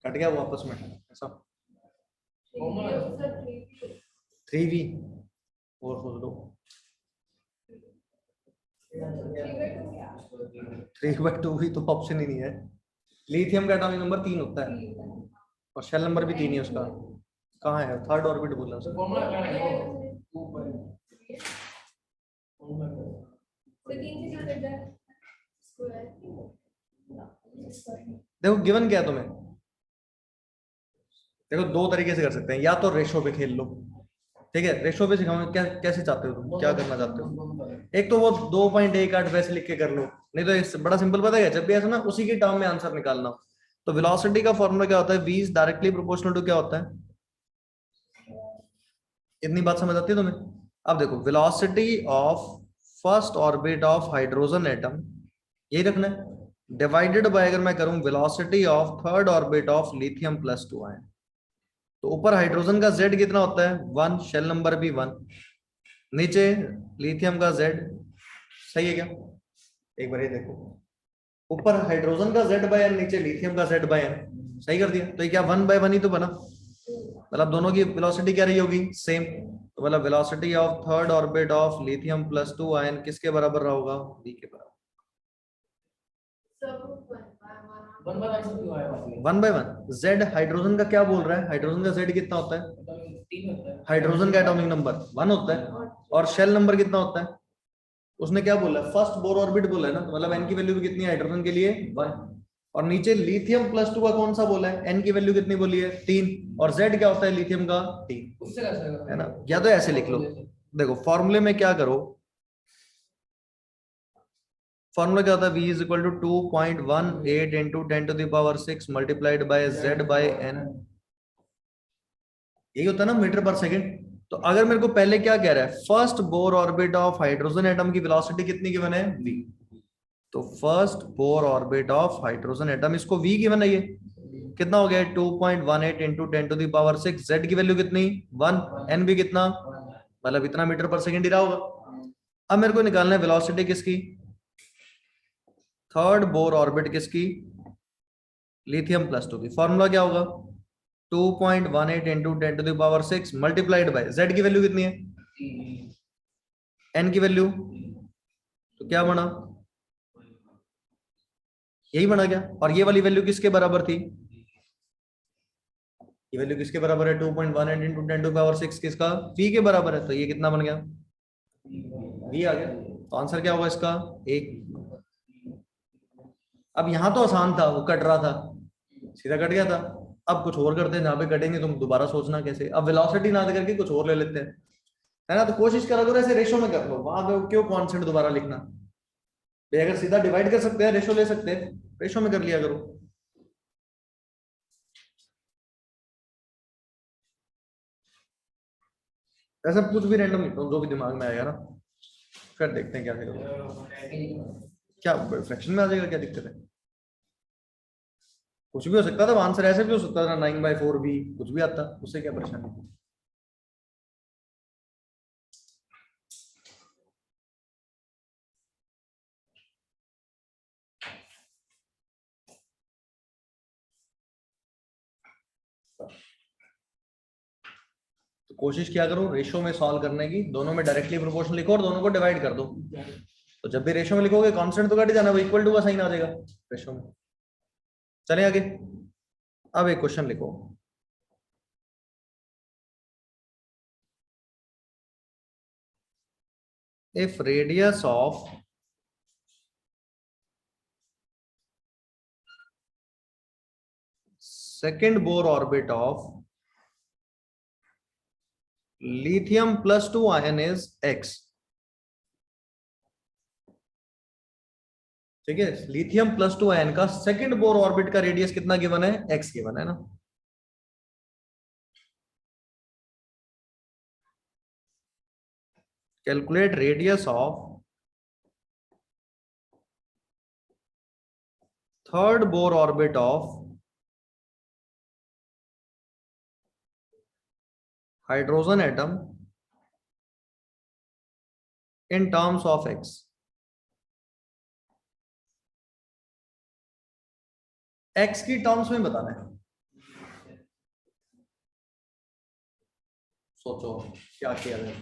कट गया वो आपस में ऐसा। 3V और सोच लो 3/2 भी तो ऑप्शन ही नहीं है। लिथियम का एटॉमिक नंबर 3 होता है और शेल नंबर भी 3 ही है उसका। कहाँ है? थर्ड ऑर्बिट बोला उसने। फॉर्मूला क्या है? देखो गिवन क्या है तुम्हें। देखो दो तरीके से कर सकते हैं, या तो रेशो पे खेल लो, ठीक है। रेशो पे सिखाऊंगा क्या, कैसे चाहते हो तुम, क्या करना चाहते हो। एक तो वो 2.18 वैसे लिख के कर लो, नहीं तो इससे बड़ा सिंपल पता है जब भी ऐसा ना उसी की टर्म में आंसर निकालना। तो वेलोसिटी का फॉर्मूला क्या होता है? v is directly proportional to क्या होता है? इतनी बात समझ आती है तुम्हें? अब देखो velocity of first orbit of hydrogen atom, यही रखना है, डिवाइडेड बाय अगर मैं करूं velocity of third orbit of lithium +2 ion. तो ऊपर हाइड्रोजन का z कितना होता है? 1, शेल नंबर भी 1, नीचे लिथियम का z। सही है क्या? एक बार ये देखो, ऊपर हाइड्रोजन का z/n, नीचे लिथियम का z/n। सही कर दिया। तो ये क्या 1/1 ही तो बना, मतलब दोनों की वेलोसिटी क्या रही होगी? सेम। तो मतलब velocity of third orbit of lithium +2 ion किसके बराबर रहा होगा? v के बराबर। 1/1 z हाइड्रोजन का क्या बोल रहा है? हाइड्रोजन का z कितना होता है? 3 होता है। हाइड्रोजन का एटॉमिक नंबर 1 होता है और शेल नंबर कितना होता है? उसने क्या बोला? फर्स्ट बोर ऑर्बिट बोला है ना, तो मतलब n की वैल्यू कितनी है हाइड्रोजन के लिए? 1। और नीचे लिथियम +2 का कौन सा बोला है? n की वैल्यू कितनी बोली है? 3। और z क्या होता है लिथियम का? 3, उससे कैसे है ना। या तो ऐसे लिख लो, देखो फॉर्मूले में क्या करो, फॉर्मूला क्या होता है? v is equal to 2.18 into 10⁻6 multiplied by z/n। यही होता है ना मीटर पर सेकंड। तो अगर मेरे को पहले क्या कह रहा है, first Bohr orbit of hydrogen atom की वेलोसिटी कितनी गिवन है? v। तो first Bohr orbit of hydrogen atom, इसको v गिवन है, ये कितना हो गया? 2.18 इंटू 10⁻6, z की वैल्यू कितनी? 1, n भी कितना, मतलब इतना मीटर पर सेकंड ही रहा होगा। अब मेरे को निकालना है वेलोसिटी किसकी? थर्ड बोर ऑर्बिट किसकी? लिथियम +2 की। फॉर्मूला क्या होगा? 2.18 इंटू 10⁻6 मल्टीप्लाइड बाय z की वैल्यू कितनी है? n की वैल्यू, तो क्या बना? यही बना क्या? और ये वाली वैल्यू किसके बराबर थी? ये वैल्यू किसके बराबर है? 2.18 इंटू 10⁻6 किसका? v के बराबर है। तो ये कितना बन गया? v आ गया। तो आंसर क्या होगा इसका? 1। अब यहां तो आसान था, वो कट रहा था, सीधा कट गया था। अब कुछ और करते हैं, जहां पे कटेंगे तुम दोबारा सोचना कैसे। अब वेलोसिटी ना दे करके कुछ और ले लेते हैं, है ना। तो कोशिश करा करो ऐसे रेशो में कर लो, वहां पे क्यों कॉन्सेंट दोबारा लिखना। अगर सीधा डिवाइड कर सकते हैं, रेशो ले सकते हैं, रेशो में कर लिया करो। ऐसा कुछ भी रैंडम लिखो जो भी दिमाग में आएगा ना, फिर देखते हैं क्या करोगे। क्या फ्रैक्शन में आ जाएगा, क्या दिक्कत है? कुछ भी हो सकता था, आंसर ऐसे भी हो सकता था 9/4 भी, कुछ भी आता, उससे क्या परेशानी। तो कोशिश किया करो रेशो में सॉल्व करने की, दोनों में डायरेक्टली प्रोपोर्शनल लिखो और दोनों को डिवाइड कर दो। तो जब भी रेशो में लिखोगे कांस्टेंट तो कट जाना, वो इक्वल टू का साइन आ जाएगा रेशो में। चले आगे। अब एक क्वेश्चन लिखो, if radius of second Bohr orbit of lithium +2 ion is x, ठीक है, लिथियम +2 आयन का सेकंड बोर ऑर्बिट का रेडियस कितना गिवन है, x गिवन है ना। Calculate radius of third Bohr orbit of hydrogen atom in terms of x। x की terms में बताना है। सोचो क्या किया जाए।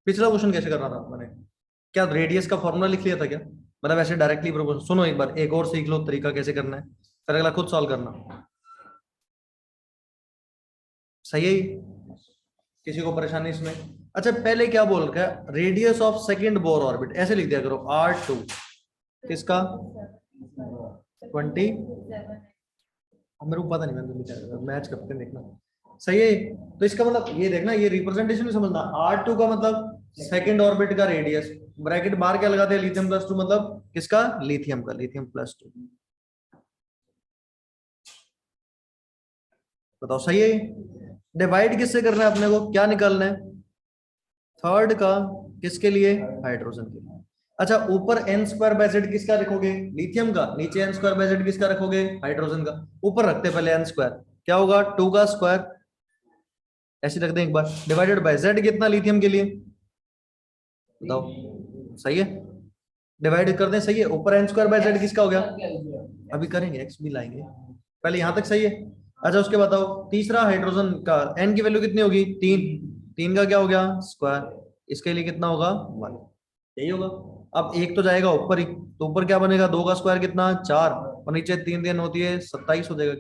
पिछला क्वेश्चन कैसे कर रहा था मैंने, क्या रेडियस का फॉर्मूला लिख लिया था क्या, मतलब ऐसे डायरेक्टली प्रोपोर्शनल। सुनो एक बार, एक और सीख लो तरीका कैसे करना है, फिर अगला खुद सॉल्व करना। सही है ये? किसी को परेशानी इसमें? अच्छा पहले क्या बोल रखा है, radius of second Bohr orbit, ऐसे लिख दिया करो R2 किसका 20। मेरे को पता नहीं, मैंने लिखा मैच करते हैं देखना। सही है, तो इसका मतलब ये देखना, ये रिप्रेजेंटेशन नहीं समझना। R2 का मतलब सेकंड ऑर्बिट का रेडियस, ब्रैकेट बाहर क्या लगाते हैं, लिथियम +2 मतलब किसका, लिथियम का, लिथियम +2। बताओ सही है? डिवाइड किससे करना है अपने को, क्या निकालना है, थर्ड का किसके लिए, हाइड्रोजन के लिए। अच्छा ऊपर n² किसका रखोगे, लिथियम का, नीचे n² किसका रखोगे, हाइड्रोजन का। ऊपर रखते पहले n², क्या होगा 2 का स्क्वायर, ऐसे रख दें एक बार, डिवाइडेड बाय z कितना लिथियम के लिए, बताओ सही है, डिवाइड कर दें। सही है, ऊपर n²/z किसका हो गया, अभी करेंगे x भी लाएंगे, पहले यहां तक सही है। अच्छा उसके बताओ तीसरा हाइड्रोजन का n की वैल्यू कितनी होगी, 3, 3 का क्या हो गया स्क्वायर, इसके लिए कितना होगा 1, यही होगा। अब एक तो जाएगा ऊपर ही, तो ऊपर क्या बनेगा, 2 का स्क्वायर कितना 4, और नीचे 3 3 होती है 27 हो जाएगा,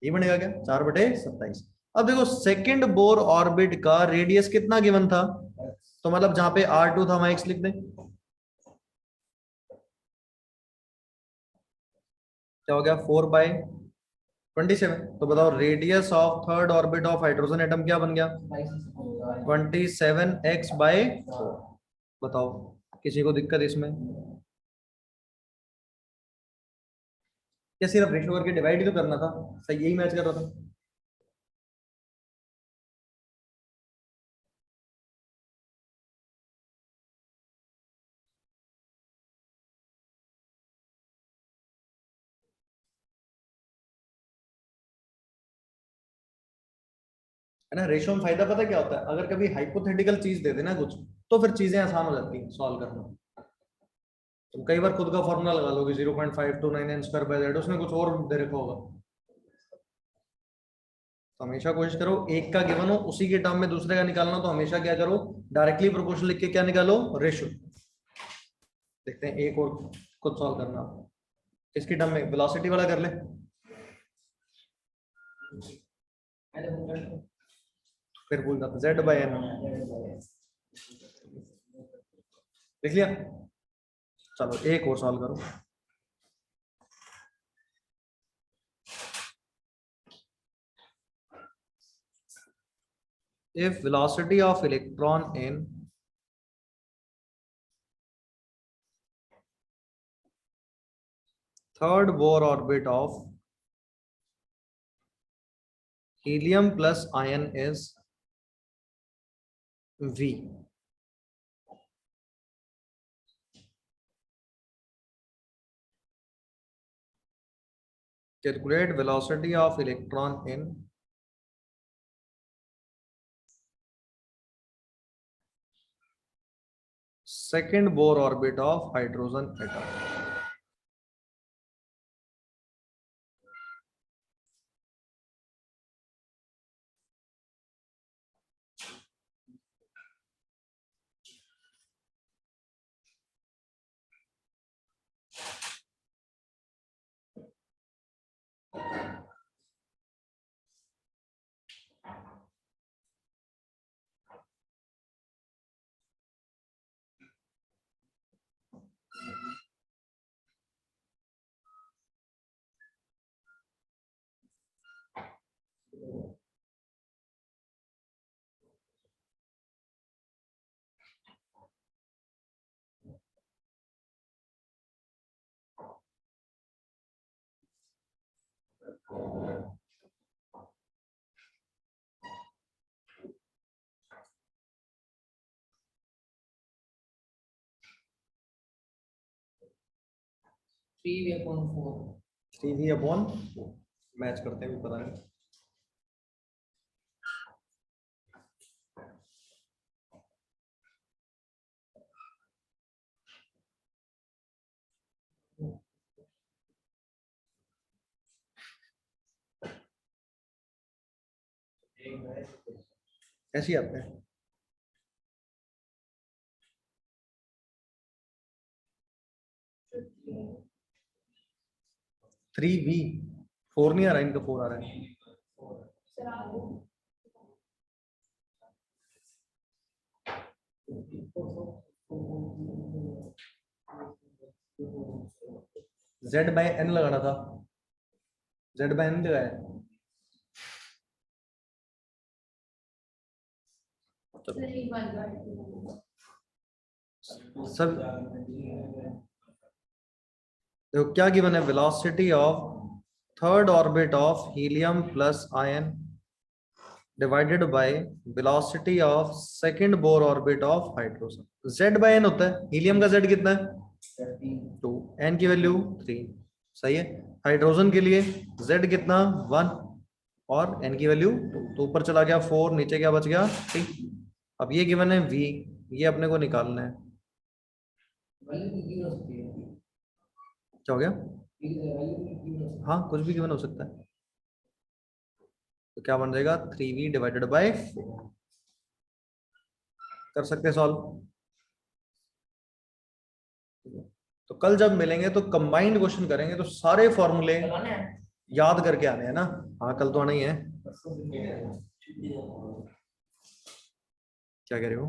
ये बनेगा क्या 4/27। अब देखो सेकंड बोर ऑर्बिट का रेडियस कितना गिवन था, तो मतलब जहां पे R2 था वहां x लिख दें, क्या हो गया 4/27। तो बताओ radius of third orbit of hydrogen atom क्या बन गया, 27x/4। बताओ किसी को दिक्कत इसमें, या सिर्फ रेशो करके डिवाइड तो करना था, सही यही मैच कर रहा था। है ना, रेशो में फायदा पता क्या होता है, अगर कभी हाइपोथेटिकल चीज दे देना कुछ, तो फिर चीजें आसान हो जाती हैं सॉल्व करना। तुम कई बार खुद का फॉर्मूला लगा लोगे 0.529 n²/z, उसने कुछ और दे रखा होगा। तो हमेशा कोशिश करो एक का गिवन हो उसी के टर्म में दूसरे का निकालना, तो हमेशा क्या करो डायरेक्टली प्रोपोर्शनल लिख के क्या निकालो, रेशियो। देखते हैं एक और खुद सॉल्व करना, किसकी टर्म में, वेलोसिटी वाला कर ले। फिर भूल जाता Z/n लिख लिया। चलो एक और सॉल्व करो। If velocity of electron in third Bohr orbit of helium plus ion is v, calculate velocity of electron in second Bohr orbit of hydrogen atom. Three V upon 4. 3v/4 match करते हैं, भी पता नहीं। ऐसे ही आते हैं। 3v/4 नहीं आ रहा, इनका 4 आ रहा है। Z/n लगाना था, Z/n लगाया। सब देखो क्या गिवन है, velocity of third orbit of helium plus ion divided by velocity of second Bohr orbit of hydrogen. Z/n होता है, हीलियम का Z कितना है 2, n की वैल्यू 3, सही है। हाइड्रोजन के लिए Z कितना 1 और n की वैल्यू 2, तो ऊपर चला गया 4, नीचे क्या बच गया 3। अब ये गिवन है V, ये अपने को निकालना है। क्या हो गया? हाँ कुछ भी गिवन हो सकता है, तो क्या बन जाएगा 3v/4। कर सकते हैं सॉल्व। तो कल जब मिलेंगे तो कंबाइंड क्वेश्चन करेंगे, तो सारे फॉर्मूले याद करके आने हैं ना। हाँ कल तो आना ही है। क्या कह रहे हो?